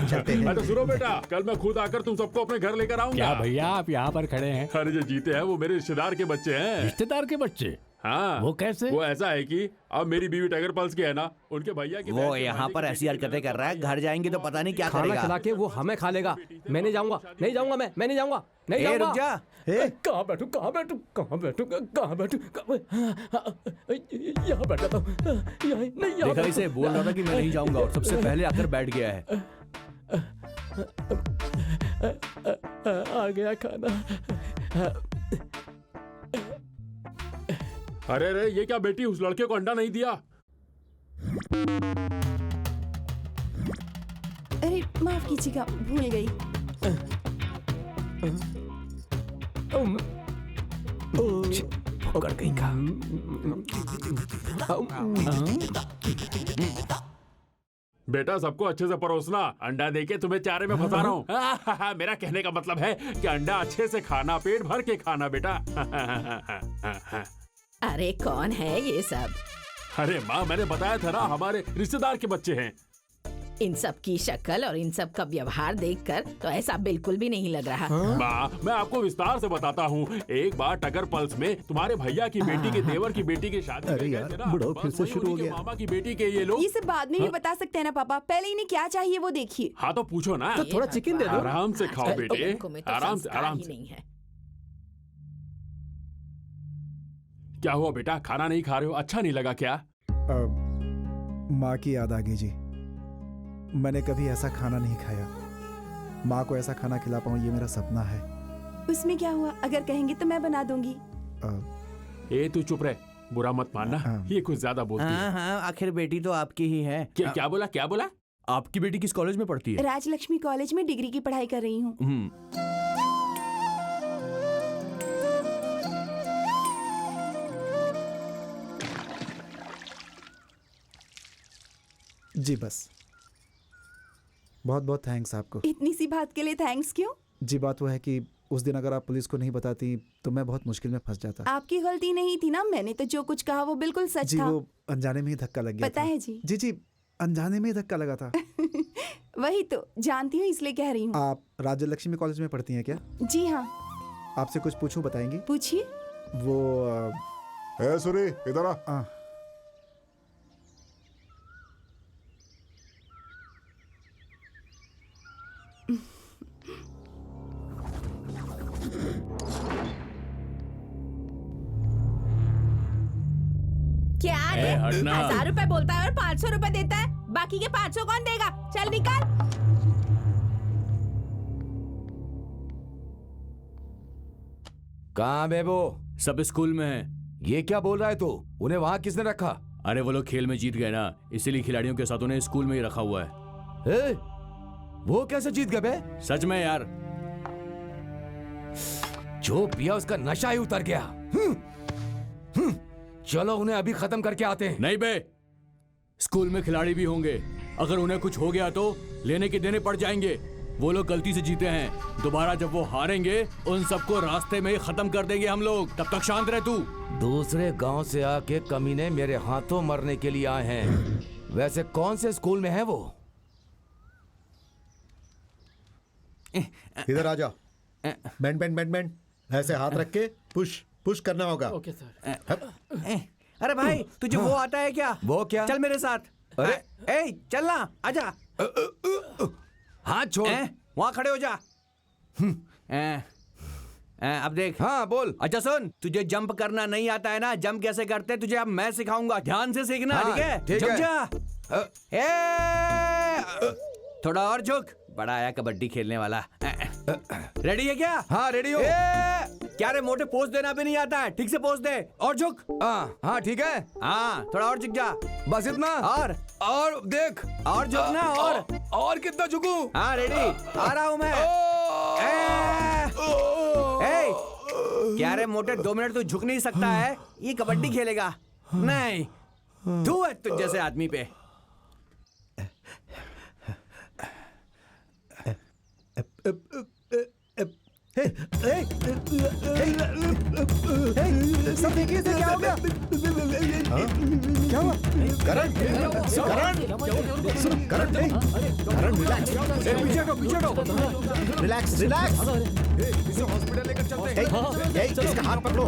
Speaker 12: चलते हैं।
Speaker 14: अरे सुनो बेटा, कल मैं खुद आकर तुम सबको अपने घर लेकर आऊंगा।
Speaker 6: क्या भैया आप यहाँ पर खड़े हैं?
Speaker 14: अरे जो जीते हैं वो मेरे रिश्तेदार के बच्चे हैं।
Speaker 6: रिश्तेदार के बच्चे?
Speaker 14: हाँ।
Speaker 6: वो कैसे?
Speaker 14: वो ऐसा है कि अब मेरी बीवी टाइगर पल्स की है ना, उनके भैया की
Speaker 13: वो यहाँ पर ऐसी हरकतें कर रहा है, घर जाएंगे तो पता नहीं क्या
Speaker 9: खाना
Speaker 13: करेगा।
Speaker 9: खिला के वो हमें खा लेगा। मैं नहीं जाऊंगा, नहीं जाऊंगा, मैं नहीं जाऊंगा, नहीं जाऊंगा।
Speaker 13: रुक जा।
Speaker 9: कहाँ बैठू, कहाँ बैठू, कहाँ बैठू, कहाँ बैठू? यहाँ बैठा था। नहीं यहाँ
Speaker 5: देखा इसे, बोल रहा था कि मैं नहीं जाऊंगा और सबसे पहले आकर बैठ गया है।
Speaker 9: आ गया खाना।
Speaker 14: अरे अरे ये क्या बेटी, उस लड़के को अंडा नहीं दिया?
Speaker 10: अरे माफ कीजिएगा, भूल गई।
Speaker 5: पकड़ गई का।
Speaker 14: बेटा सबको अच्छे से परोसना, अंडा देके तुम्हें चारे में फंसा रहा हूँ। मेरा कहने का मतलब है कि अंडा अच्छे से खाना, पेट भर के खाना बेटा।
Speaker 4: अरे कौन है ये सब?
Speaker 14: अरे माँ, मैंने बताया था ना, हमारे रिश्तेदार के बच्चे हैं।
Speaker 4: इन सब की शक्ल और इन सब का व्यवहार देखकर तो ऐसा बिल्कुल भी नहीं लग रहा।
Speaker 14: माँ, मैं आपको विस्तार से बताता हूँ। एक बार टाइगर पल्स में तुम्हारे भैया की बेटी के देवर की बेटी की शादी
Speaker 12: अरे
Speaker 14: में
Speaker 12: यार,
Speaker 14: गए थे ना,
Speaker 12: बुढ़ाऊ
Speaker 14: बस
Speaker 12: फिर से
Speaker 14: वही
Speaker 12: शुरू हो
Speaker 14: उन्हीं के
Speaker 12: गया।
Speaker 14: मामा की बेटी के ये लोग।
Speaker 10: ये सब बाद में भी बता सकते हैं ना पापा, पहले इन्हें क्या चाहिए वो देखिए।
Speaker 14: हाँ तो पूछो ना।
Speaker 9: तो थोड़ा चिकन दे दो।
Speaker 14: आराम से खाओ बेटे,
Speaker 4: इनको में तो
Speaker 14: आराम से
Speaker 4: संस्कार
Speaker 14: आराम
Speaker 4: ही
Speaker 14: से।
Speaker 4: नहीं है।
Speaker 14: क्या हुआ बेटा, खाना नहीं खा रहे हो? अच्छा नहीं लगा क्या?
Speaker 8: माँ की याद आ गई जी। मैंने कभी ऐसा खाना नहीं खाया। माँ को ऐसा खाना खिला पाऊँ ये मेरा सपना है।
Speaker 10: उसमें क्या हुआ, अगर कहेंगे तो मैं बना दूंगी।
Speaker 14: ए तू चुप रहे, बुरा मत मानना, ये कुछ ज्यादा बोलती है।
Speaker 13: हाँ हाँ, आखिर बेटी तो आपकी ही है।
Speaker 14: क्या बोला, क्या बोला?
Speaker 5: आपकी बेटी किस कॉलेज में पढ़ती है?
Speaker 10: राजलक्ष्मी कॉलेज में डिग्री की पढ़ाई कर रही हूँ।
Speaker 8: जी बस, बहुत बहुत थैंक्स आपको।
Speaker 10: इतनी सी बात के लिए थैंक्स क्यों?
Speaker 8: जी बात वो है कि उस दिन अगर आप पुलिस को नहीं बताती तो मैं बहुत मुश्किल में फंस जाता।
Speaker 10: आपकी गलती नहीं थी ना, मैंने तो जो कुछ कहा वो बिल्कुल सच
Speaker 8: जी
Speaker 10: था।
Speaker 8: वो अनजाने में ही धक्का लग गया
Speaker 10: पता
Speaker 8: था।
Speaker 10: है जी।
Speaker 8: जी जी, अनजाने में ही धक्का लगा था।
Speaker 10: वही तो जानती हूँ, इसलिए कह रही हूँ।
Speaker 8: आप राजलक्ष्मी कॉलेज में पढ़ती हैं क्या?
Speaker 10: जी हाँ।
Speaker 8: आपसे कुछ पूछूं, बताएंगी?
Speaker 10: पूछिए।
Speaker 8: वो
Speaker 15: सूरी इधर आ।
Speaker 4: क्या रे?
Speaker 5: हटना।
Speaker 4: 1000 रुपए बोलता है और 500 रुपए देता है, बाकी के 500 कौन देगा? चल निकाल।
Speaker 1: कहाँ बेबो?
Speaker 5: सब स्कूल में है।
Speaker 1: ये क्या बोल रहा है तू? उन्हें वहाँ किसने रखा?
Speaker 5: अरे वो लोग खेल में जीत गए ना, इसीलिए खिलाड़ियों के साथ उन्हें स्कूल में ही रखा हुआ है।
Speaker 1: वो कैसे जीत गए बे?
Speaker 5: सच में यार।
Speaker 1: जो पिया उसका नशा ही उतर गया। चलो उन्हें अभी खत्म करके आते हैं।
Speaker 5: नहीं बे, स्कूल में खिलाड़ी भी होंगे, अगर उन्हें कुछ हो गया तो लेने के देने पड़ जाएंगे। वो लोग गलती से जीते हैं, दोबारा जब वो हारेंगे उन सबको रास्ते में ही खत्म कर देंगे हम लोग। तब तक शांत रह तू।
Speaker 1: दूसरे गांव से आके कमीने मेरे हाथों मरने के लिए आए हैं। वैसे कौन से स्कूल में है वो?
Speaker 12: इधर आ जाओ। बैंड बैंड बैंड बैंड, ऐसे हाथ रख के पुश पुश करना होगा।
Speaker 9: Okay sir.
Speaker 13: अरे भाई तुझे वो आता है क्या?
Speaker 1: वो क्या?
Speaker 13: चल मेरे साथ।
Speaker 1: अरे
Speaker 13: ए चलना, आजा।
Speaker 1: हाथ छोड़।
Speaker 13: वहां खड़े हो जा। अब देख।
Speaker 1: हाँ बोल।
Speaker 13: अच्छा सुन, तुझे जंप करना नहीं आता है ना? जंप कैसे करते तुझे अब मैं सिखाऊंगा, ध्यान से सीखना।
Speaker 1: हाँ,
Speaker 13: ठीक है?
Speaker 1: ठीक
Speaker 13: झुक
Speaker 1: है।
Speaker 13: जा। थोड़ा और झुक। बड़ा आया कबड्डी खेलने वाला। रेडी है क्या?
Speaker 1: हाँ रेडी हो।
Speaker 13: क्या रे मोटे, पोज देना भी नहीं आता है? ठीक से पोज दे और झुक।
Speaker 1: हाँ ठीक है।
Speaker 13: हाँ थोड़ा और झुक जा।
Speaker 1: बस इतना? और देख।
Speaker 13: और झुकना।
Speaker 1: और कितना झुकूं?
Speaker 13: हाँ रेडी, आ रहा हूँ मैं। क्या रे मोटे, 2 मिनट तू झुक नहीं सकता है? ये कबड्डी खेलेगा? नहीं, तू है तुझ जैसे आदमी पे।
Speaker 8: सब देखिए से क्या हो गया? क्या हुआ? करण रिलैक्स।
Speaker 13: पीछे हटो।
Speaker 8: Relax relax.
Speaker 1: इसे हॉस्पिटल लेकर चलते हैं।
Speaker 8: इसका हाथ पकड़ो।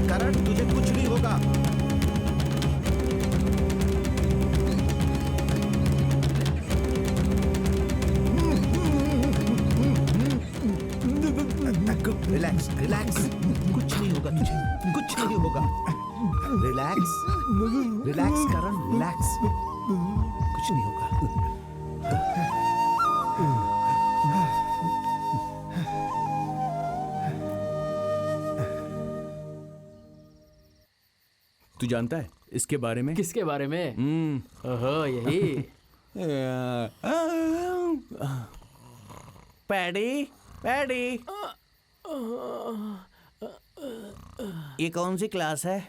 Speaker 8: करण तुझे कुछ नहीं होगा। रिलैक्स रिलैक्स, कुछ नहीं होगा तुझे, कुछ नहीं होगा। रिलैक्स रिलैक्स करण, रिलैक्स, कुछ नहीं होगा।
Speaker 5: तू जानता है इसके बारे में?
Speaker 9: किसके बारे में? ओहो यही।
Speaker 13: पैडी पैडी, ये कौन सी क्लास है?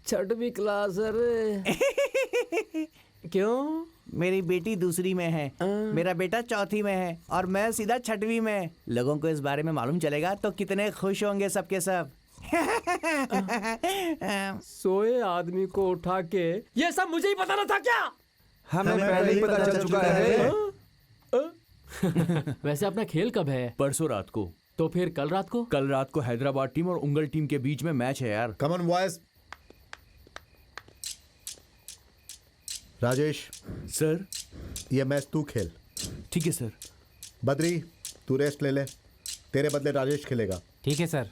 Speaker 9: 6वीं क्लास है। क्यों?
Speaker 13: मेरी बेटी दूसरी में है, मेरा बेटा 4थी में है और मैं सीधा 6वीं में। लोगों को इस बारे में मालूम चलेगा तो कितने खुश होंगे सबके सब।
Speaker 9: सोए आदमी को उठा के ये सब मुझे ही पता ना था क्या?
Speaker 1: हमें पहले ही पता चल चुका है।
Speaker 9: वैसे अपना खेल कब है?
Speaker 5: परसों रात को।
Speaker 9: तो फिर कल रात को?
Speaker 5: कल रात को हैदराबाद टीम और उंगल टीम के बीच में मैच है यार।
Speaker 12: Come on boys. Rajesh
Speaker 5: sir,
Speaker 12: ये मैच तू खेल।
Speaker 5: ठीक है सर।
Speaker 12: बद्री तू रेस्ट ले ले, तेरे बदले राजेश खेलेगा।
Speaker 6: ठीक है सर।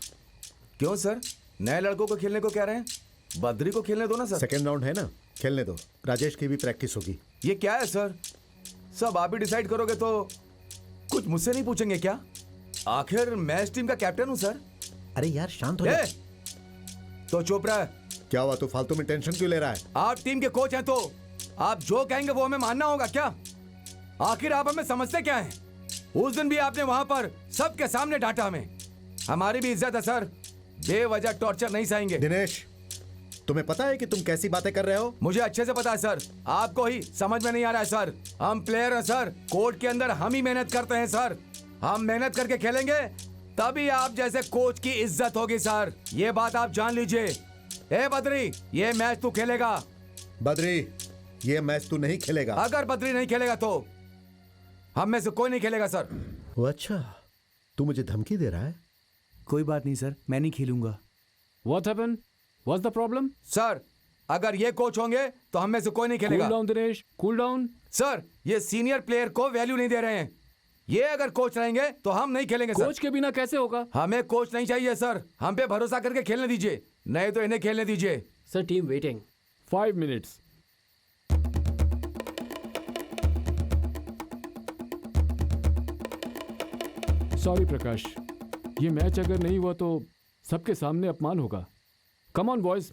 Speaker 1: क्यों सर, नए लड़कों को खेलने को कह रहे हैं? बद्री को खेलने दो ना सर।
Speaker 12: सेकेंड राउंड है ना, खेलने दो। राजेश की भी प्रैक्टिस होगी।
Speaker 1: ये क्या है सर, सब आप ही डिसाइड करोगे तो कुछ मुझसे नहीं पूछेंगे क्या? आखिर मैच टीम का कैप्टन हूं सर।
Speaker 12: अरे यार शांत हो जा।
Speaker 1: तो चुप रहा।
Speaker 12: क्या हुआ, तू फालतू में टेंशन क्यों ले रहा है?
Speaker 1: आप टीम के कोच हैं तो आप जो कहेंगे वो हमें मानना होगा क्या? आखिर आप हमें समझते क्या हैं? उस दिन भी आपने वहां पर सबके सामने डांटा हमें। हमारी भी इज्जत है सर, बेवजह टॉर्चर नहीं सहेंगे।
Speaker 12: दिनेश, तुम्हें पता है कि तुम कैसी बातें कर रहे हो?
Speaker 1: मुझे अच्छे से पता है सर, आपको ही समझ में नहीं आ रहा है सर। हम प्लेयर हैं सर, कोर्ट के अंदर हम ही मेहनत करते हैं सर। हम मेहनत करके खेलेंगे तभी आप जैसे कोच की इज्जत होगी सर, ये बात आप जान लीजिए। ए बद्री, ये मैच तू खेलेगा।
Speaker 12: बद्री, ये मैच तू नहीं खेलेगा।
Speaker 1: अगर बद्री नहीं खेलेगा तो हम में से कोई नहीं खेलेगा सर।
Speaker 12: वो अच्छा, तू मुझे धमकी दे रहा है?
Speaker 5: कोई बात नहीं सर, मैं नहीं खेलूंगा।
Speaker 7: What happened? What's the problem?
Speaker 1: Sir, अगर ये कोच होंगे तो हम में से कोई नहीं खेलेगा।
Speaker 7: Cool down Dinesh, cool down।
Speaker 1: Sir, ये सीनियर प्लेयर को वैल्यू नहीं दे रहे हैं। ये अगर कोच रहेंगे तो हम नहीं खेलेंगे सर।
Speaker 7: कोच के बिना कैसे होगा?
Speaker 1: हमें कोच नहीं चाहिए सर, हम पे भरोसा करके खेलने दीजिए, नहीं तो इन्हें खेलने दीजिए।
Speaker 9: Sir team waiting.
Speaker 7: 5 minutes। Sorry Prakash, ये मैच अगर नहीं हुआ तो सबके सामने अपमान होगा। Come on boys.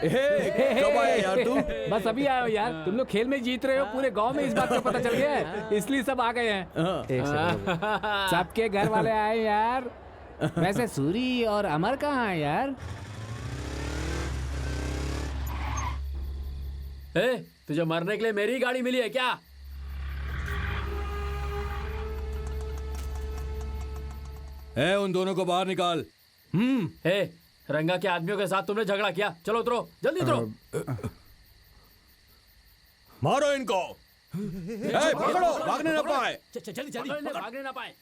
Speaker 5: कब आया यार तू?
Speaker 6: बस अभी आया हो यार। तुम लोग खेल में जीत रहे हो, पूरे गांव में इस बात का पता चल गया है, इसलिए सब आ गए हैं। सबके घर वाले आए यार। वैसे सूरी और अमर कहाँ है यार?
Speaker 2: तुझे मरने के लिए मेरी गाड़ी मिली है क्या?
Speaker 5: उन दोनों को बाहर निकाल।
Speaker 2: रंगा के आदमियों के साथ तुमने झगड़ा किया। चलो उतरो, जल्दी उतरो।
Speaker 5: मारो इनको। पकड़ो, भागने ना पाए।
Speaker 2: जल्दी जल्दी, भागने ना पाए।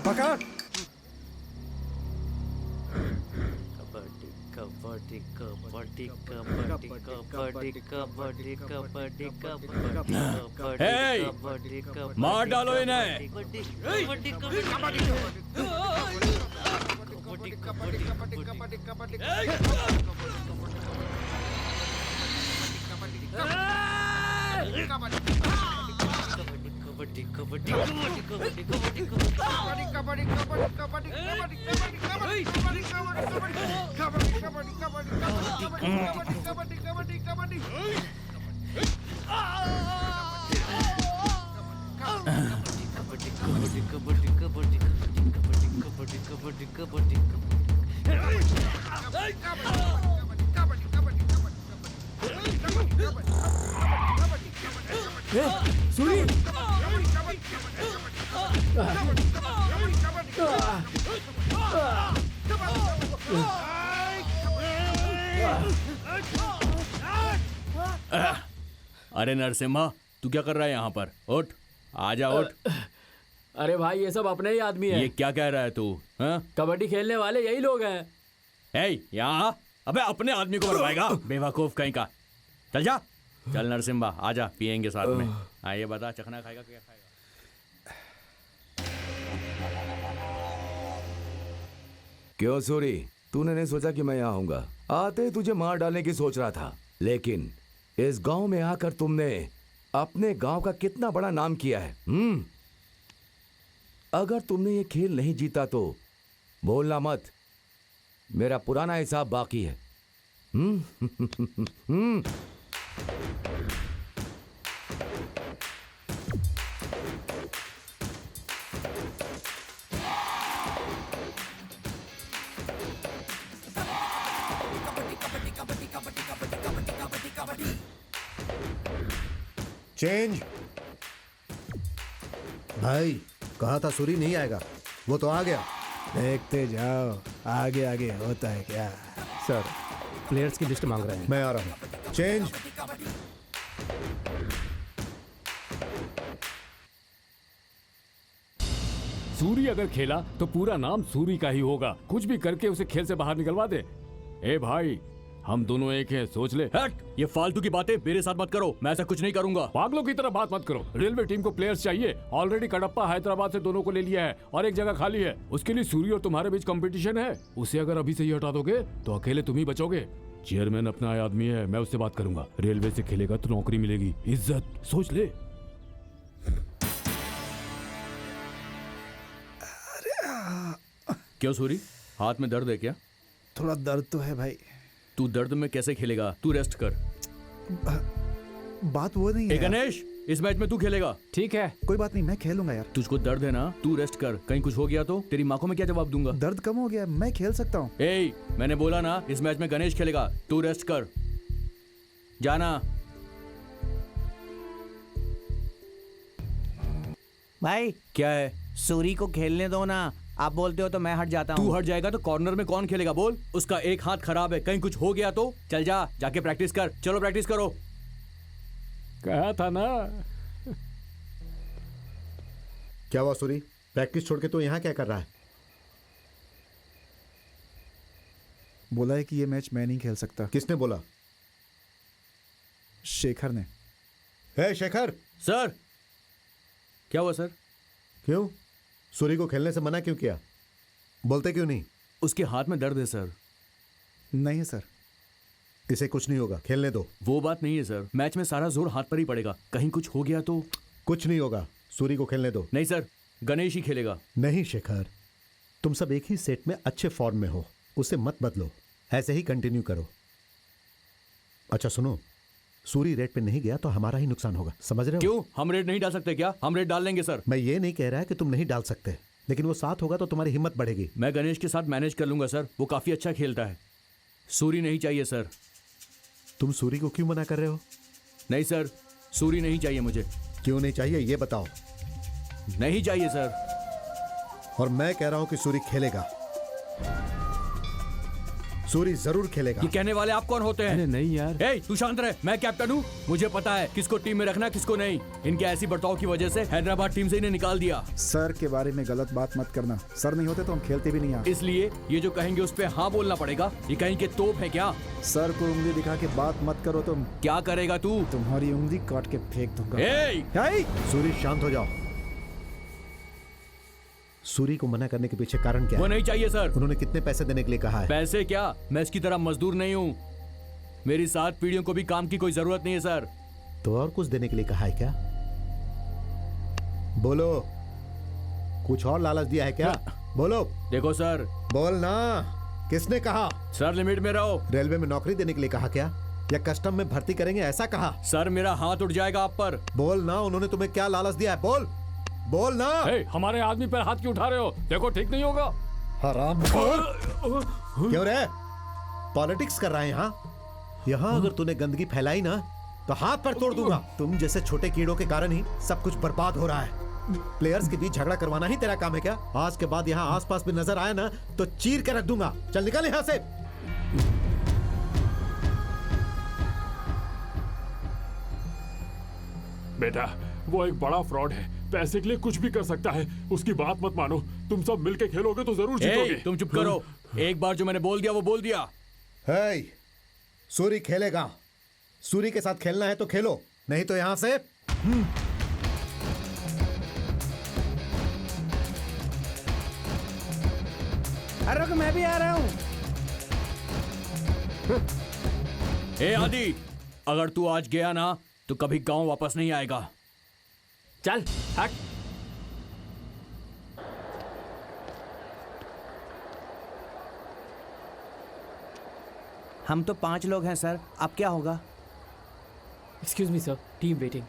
Speaker 8: पकड़।
Speaker 2: कबड्डी कबड्डी कबड्डी कबड्डी कबड्डी कबड्डी कबड्डी कबड्डी
Speaker 5: मार डालो इन्हें।
Speaker 6: सूरी
Speaker 5: अरे नरसिम्हा, तू क्या कर रहा है यहाँ पर? उठ, आजा उठ।
Speaker 2: अरे भाई ये सब अपने ही आदमी है।
Speaker 5: ये क्या कह रहा है तू?
Speaker 2: कबड्डी खेलने वाले यही लोग हैं।
Speaker 5: यहाँ अबे अपने आदमी को मरवाएगा बेवकूफ कहीं का। चल जा, चल नरसिम्हा आजा, पियेंगे साथ में। हाँ ये बता, चखना खाएगा क्या खाएगा?
Speaker 1: क्यों सूरी, तूने नहीं सोचा कि मैं यहाँ आऊंगा? आते ही तुझे मार डालने की सोच रहा था, लेकिन इस गांव में आकर तुमने अपने गांव का कितना बड़ा नाम किया है। अगर तुमने ये खेल नहीं जीता तो बोलना मत, मेरा पुराना हिसाब बाकी है।
Speaker 12: चेंज। भाई कहा था सूरी नहीं आएगा, वो तो आ गया।
Speaker 8: देखते जाओ आगे आगे होता है क्या।
Speaker 6: सर, प्लेयर्स की लिस्ट मांग रहे हैं।
Speaker 12: मैं आ रहा हूँ। चेंज।
Speaker 7: सूरी अगर खेला तो पूरा नाम सूरी का ही होगा। कुछ भी करके उसे खेल से बाहर निकलवा दे। ए भाई, हम दोनों एक हैं, सोच ले।
Speaker 5: हट, ये फालतू की बातें मेरे साथ मत करो, मैं ऐसा कुछ नहीं करूंगा।
Speaker 7: पागलों की तरह बात मत करो। रेलवे टीम को प्लेयर्स चाहिए। ऑलरेडी कडप्पा हैदराबाद से दोनों को ले लिया है और एक जगह खाली है। उसके लिए सूरी और तुम्हारे बीच कंपटीशन है। उसे अगर अभी से ही हटा दोगे तो अकेले तुम ही बचोगे। चेयरमैन अपना आदमी है, मैं उससे बात करूंगा। रेलवे से खेलेगा तो नौकरी मिलेगी, इज्जत, सोच ले।
Speaker 5: क्यों सूरी, हाथ में दर्द है क्या?
Speaker 8: थोड़ा दर्द तो है भाई।
Speaker 5: तू दर्द में कैसे खेलेगा? तू रेस्ट कर।
Speaker 8: बात वो नहीं है
Speaker 5: गणेश, इस मैच में तू खेलेगा।
Speaker 6: ठीक है,
Speaker 8: कोई बात नहीं, मैं खेलूंगा यार।
Speaker 5: तुझको दर्द है ना, तू रेस्ट कर। कहीं कुछ हो गया तो तेरी माँ को मैं क्या जवाब दूंगा?
Speaker 8: दर्द कम हो गया, मैं खेल सकता हूँ।
Speaker 5: मैंने बोला ना, इस मैच में गणेश खेलेगा, तू रेस्ट कर। जाना।
Speaker 13: भाई
Speaker 5: क्या है?
Speaker 13: सूरी को खेलने दो ना। आप बोलते हो तो मैं हट जाता हूँ।
Speaker 5: तू हट जाएगा तो कॉर्नर में कौन खेलेगा बोल? उसका एक हाथ खराब है, कहीं कुछ हो गया तो? चल जा, जाके प्रैक्टिस कर। चलो प्रैक्टिस करो।
Speaker 7: कहा था ना।
Speaker 12: क्या हुआ सूरी? प्रैक्टिस छोड़ के तो यहाँ क्या कर रहा है?
Speaker 8: बोला है कि ये मैच मैं नहीं खेल सकता।
Speaker 12: किसने बोला?
Speaker 8: शेखर ने।
Speaker 12: हे शेखर!
Speaker 5: सर क्या हुआ सर?
Speaker 12: क्यों सूरी को खेलने से मना क्यों किया? बोलते क्यों नहीं?
Speaker 5: उसके हाथ में दर्द है सर।
Speaker 8: नहीं है सर।
Speaker 12: इसे कुछ नहीं होगा, खेलने दो।
Speaker 5: वो बात नहीं है सर, मैच में सारा जोर हाथ पर ही पड़ेगा, कहीं कुछ हो गया तो।
Speaker 12: कुछ नहीं होगा, सूरी को खेलने दो।
Speaker 5: नहीं सर, गणेश ही खेलेगा।
Speaker 12: नहीं शेखर, तुम सब एक ही सेट में अच्छे फॉर्म में हो, उसे मत बदलो, ऐसे ही कंटिन्यू करो। अच्छा सुनो, सूरी रेड पे नहीं गया तो हमारा ही नुकसान होगा, समझ रहे हो?
Speaker 5: क्यों? हम रेड नहीं डाल सकते क्या? हम रेड डाल लेंगे सर।
Speaker 12: मैं ये नहीं कह रहा कि तुम नहीं डाल सकते, लेकिन वो साथ होगा तो तुम्हारी हिम्मत बढ़ेगी।
Speaker 5: मैं गणेश के साथ मैनेज कर लूंगा सर, वो काफी अच्छा खेलता है। सूरी नहीं चाहिए सर।
Speaker 12: तुम सूरी को क्यों मना कर रहे हो?
Speaker 5: नहीं सर, सूरी नहीं चाहिए मुझे।
Speaker 12: क्यों नहीं चाहिए ये बताओ।
Speaker 5: नहीं चाहिए सर।
Speaker 12: और मैं कह रहा हूं कि सूरी खेलेगा, सूरी जरूर खेलेगा।
Speaker 5: ये कहने वाले आप कौन होते हैं?
Speaker 7: अरे नहीं यार।
Speaker 5: ए, तू शांत रहे, मैं कैप्टन हूँ, मुझे पता है किसको टीम में रखना किसको नहीं। इनके ऐसी बर्ताव की वजह से हैदराबाद टीम से इन्हें निकाल दिया।
Speaker 8: सर के बारे में गलत बात मत करना, सर नहीं होते तो हम खेलते भी नहीं यहाँ।
Speaker 5: इसलिए ये जो कहेंगे उस पे हाँ बोलना पड़ेगा। ये कहीं के तोप है क्या?
Speaker 8: सर को उंगली दिखा के बात मत करो तुम।
Speaker 5: क्या करेगा तू?
Speaker 8: तुम्हारी उंगली काट के फेंक दूंगा।
Speaker 12: सूरी शांत हो जाओ। सूरी को मना करने के पीछे कारण क्या है?
Speaker 5: वो नहीं चाहिए सर।
Speaker 12: उन्होंने कितने पैसे देने के लिए कहा है?
Speaker 5: पैसे क्या, मैं इसकी तरह मजदूर नहीं हूँ। मेरी 7 पीढ़ियों को भी काम की कोई जरूरत नहीं है सर।
Speaker 12: तो और कुछ देने के लिए कहा है क्या? बोलो, कुछ और लालच दिया है क्या? बोलो।
Speaker 5: देखो सर।
Speaker 12: बोल ना, किसने कहा?
Speaker 5: सर लिमिट में रहो।
Speaker 12: रेलवे में नौकरी देने के लिए कहा क्या, या कस्टम में भर्ती करेंगे ऐसा कहा?
Speaker 5: सर मेरा हाथ उठ जाएगा आप पर।
Speaker 12: बोल ना, उन्होंने तुम्हें क्या लालच दिया है? बोल बोल ना।
Speaker 6: हमारे आदमी पर हाथ क्यों उठा रहे हो? देखो ठीक नहीं होगा।
Speaker 12: हराम क्यों रे? पॉलिटिक्स कर रहा है यहाँ अगर तूने गंदगी फैलाई ना तो हाथ पर तोड़ दूंगा। तुम जैसे छोटे कीड़ों के कारण ही सब कुछ बर्बाद हो रहा है। प्लेयर्स के बीच झगड़ा करवाना ही तेरा काम है क्या? आज के बाद यहाँ आसपास भी नजर आया ना तो चीर के रख दूंगा। चल निकल यहाँ से।
Speaker 14: बेटा वो एक बड़ा फ्रॉड है, पैसे के लिए कुछ भी कर सकता है, उसकी बात मत मानो। तुम सब मिलके खेलोगे तो जरूर जीतोगे।
Speaker 5: तुम चुप करो। एक बार जो मैंने बोल दिया वो बोल दिया।
Speaker 12: सूरी खेलेगा, सूरी के साथ खेलना है तो खेलो, नहीं तो यहां से।
Speaker 13: अरे रुक, मैं भी आ रहा हूं।
Speaker 5: ए आदि, अगर तू आज गया ना तो कभी गांव वापस नहीं आएगा।
Speaker 2: चल हट।
Speaker 13: हम तो 5 लोग हैं सर, अब क्या होगा?
Speaker 9: Excuse me sir, team waiting.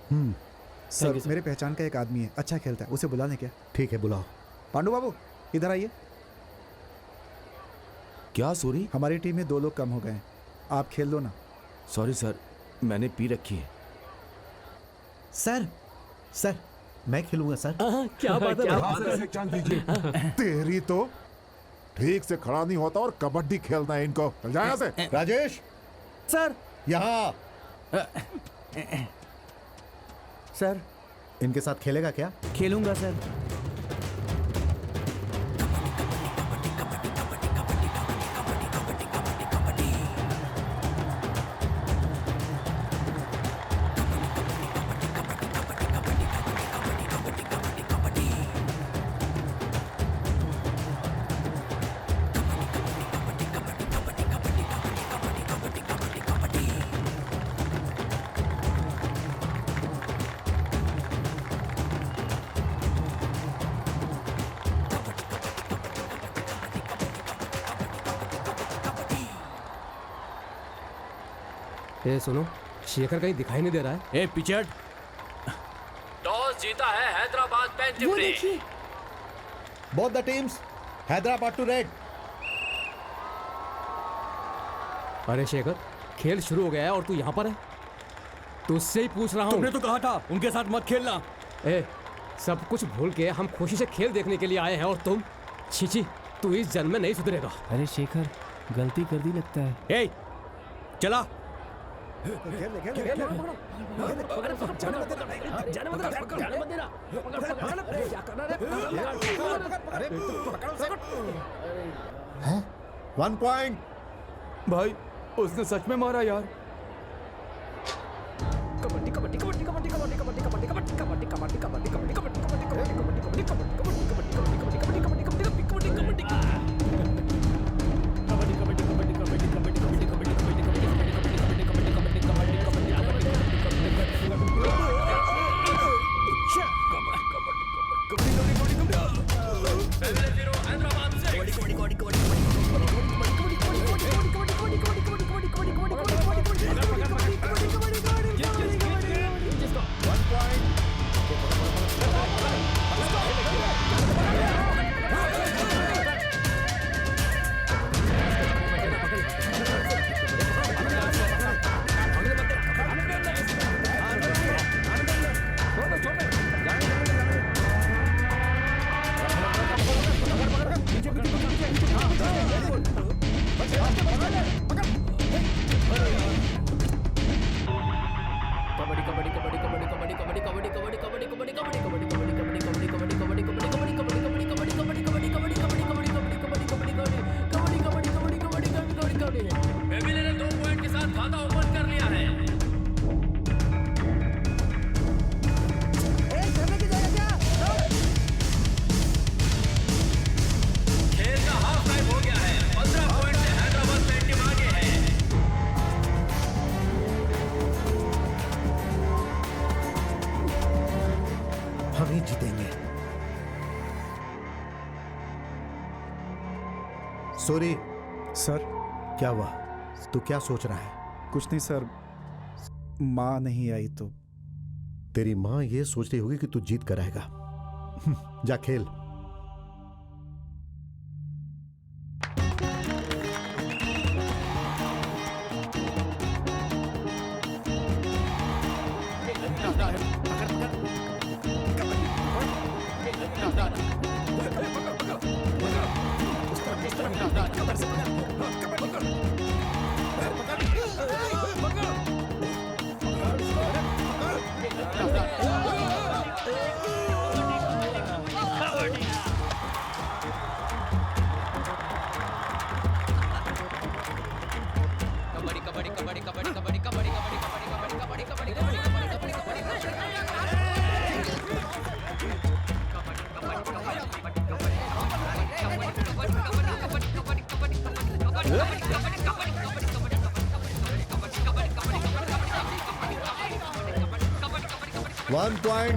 Speaker 8: Sir मेरे पहचान का एक आदमी है, अच्छा खेलता है, उसे बुला लें क्या?
Speaker 12: ठीक है बुलाओ।
Speaker 8: पांडु बाबू इधर आइए।
Speaker 1: क्या सूरी?
Speaker 8: हमारी टीम में 2 लोग कम हो गए हैं, आप खेल लो ना।
Speaker 1: सॉरी सर, मैंने पी रखी है।
Speaker 12: सर मैं खेलूंगा सर।
Speaker 9: क्या बात
Speaker 15: है? तेरी तो ठीक से खड़ा नहीं होता और कबड्डी खेलना है इनको। चल जा यहाँ से।
Speaker 12: राजेश
Speaker 13: सर
Speaker 12: यहाँ।
Speaker 13: सर
Speaker 12: इनके साथ खेलेगा क्या?
Speaker 13: खेलूंगा सर।
Speaker 9: ए सुनो, शेखर कहीं दिखाई नहीं दे रहा है।
Speaker 5: ए पीछे हट।
Speaker 2: टॉस जीता है हैदराबाद पेंटिम
Speaker 12: वो
Speaker 2: ने।
Speaker 12: देखिए, both the teams, Hyderabad to raid.
Speaker 9: अरे शेखर, खेल शुरू हो गया है और तू यहाँ पर है? तुझसे ही पूछ रहा हूँ।
Speaker 5: तुमने तो कहा था उनके साथ मत खेलना।
Speaker 9: ए, सब कुछ भूल के हम खुशी से खेल देखने के लिए आए हैं और तुम? छी, तू इस जन्म में नहीं सुधरेगा।
Speaker 7: अरे शेखर, गलती कर दी लगता है।
Speaker 5: ए, चला।
Speaker 12: 1 पॉइंट।
Speaker 1: भाई उसने सच में मारा यार।
Speaker 12: हम ही जीतेंगे। सूरी
Speaker 8: सर।
Speaker 12: क्या हुआ? तू क्या सोच रहा है?
Speaker 8: कुछ नहीं सर, माँ नहीं आई तो।
Speaker 12: तेरी माँ ये सोच रही होगी कि तू जीत कर आएगा। जा खेल। One point.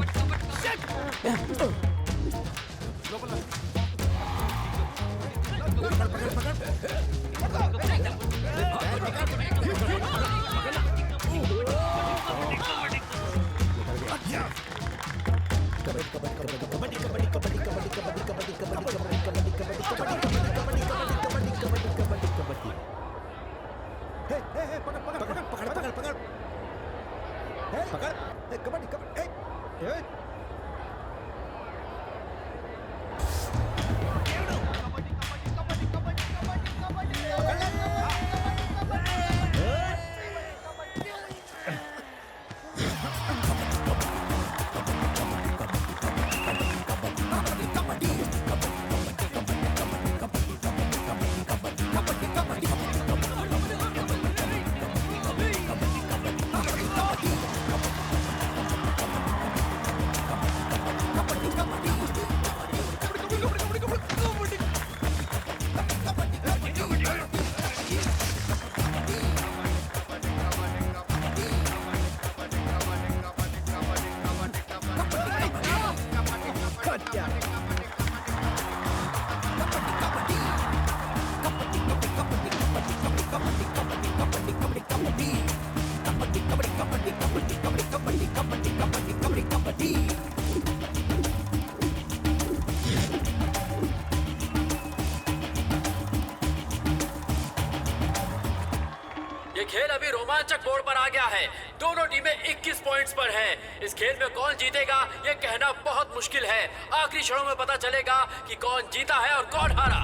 Speaker 2: खेल अभी रोमांचक मोड़ पर आ गया है। दोनों टीमें 21 पॉइंट्स पर हैं। इस खेल में कौन जीतेगा ये कहना बहुत मुश्किल है। आखिरी क्षणों में पता चलेगा कि कौन जीता है और कौन हारा।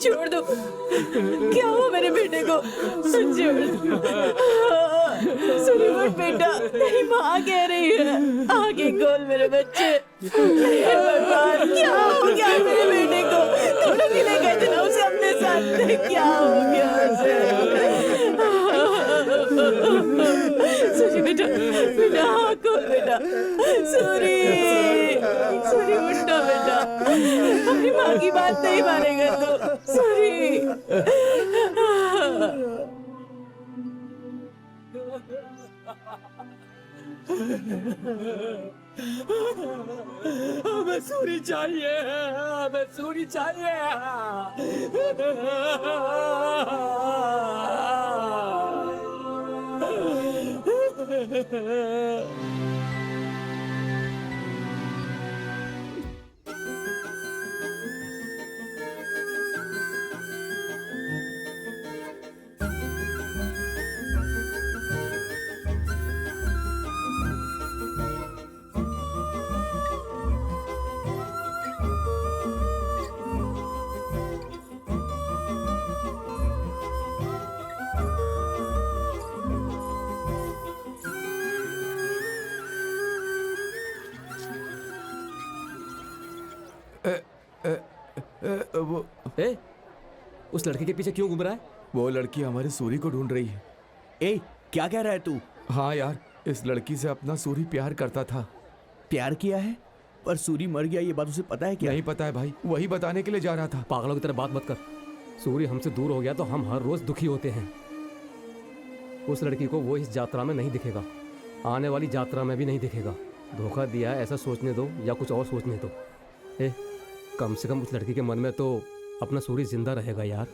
Speaker 3: छोड़ दो। क्या हुआ मेरे बेटे को? छोड़ दो। सुनी मत बेटा, तेरी माँ कह रही है आगे खोल मेरे बच्चे। हे भगवान, क्या हो गया मेरे बेटे को? तुम लोग ही ले गए थे ना उसे अपने साथ, क्या हो गया उसे? सूरी बेटा, बेटा हाँ खोल बेटा। सूरी, सूरी उठो बेटा, अपनी माँ की बात नहीं मानेगा तो। सूरी।
Speaker 9: हमें सूरी चाहिए, हमें सूरी चाहिए।
Speaker 1: वो
Speaker 9: ए, उस लड़के के पीछे क्यों घूम रहा है?
Speaker 1: वो लड़की हमारे सूरी को ढूंढ रही है।
Speaker 5: ए, क्या कह रहा है तू?
Speaker 1: हाँ यार, इस लड़की से अपना सूरी प्यार करता था।
Speaker 5: प्यार किया है? पर सूरी मर गया, ये बात उसे पता है क्या?
Speaker 1: नहीं पता है भाई, वही बताने के लिए जा रहा था।
Speaker 9: पागलों की तरह बात मत कर। सूर्य हमसे दूर हो गया तो हम हर रोज दुखी होते हैं। उस लड़की को वो इस यात्रा में नहीं दिखेगा, आने वाली यात्रा में भी नहीं दिखेगा। धोखा दिया ऐसा सोचने दो या कुछ और सोचने दो। ए, कम से कम उस लड़की के मन में तो अपना सूर्य जिंदा रहेगा यार।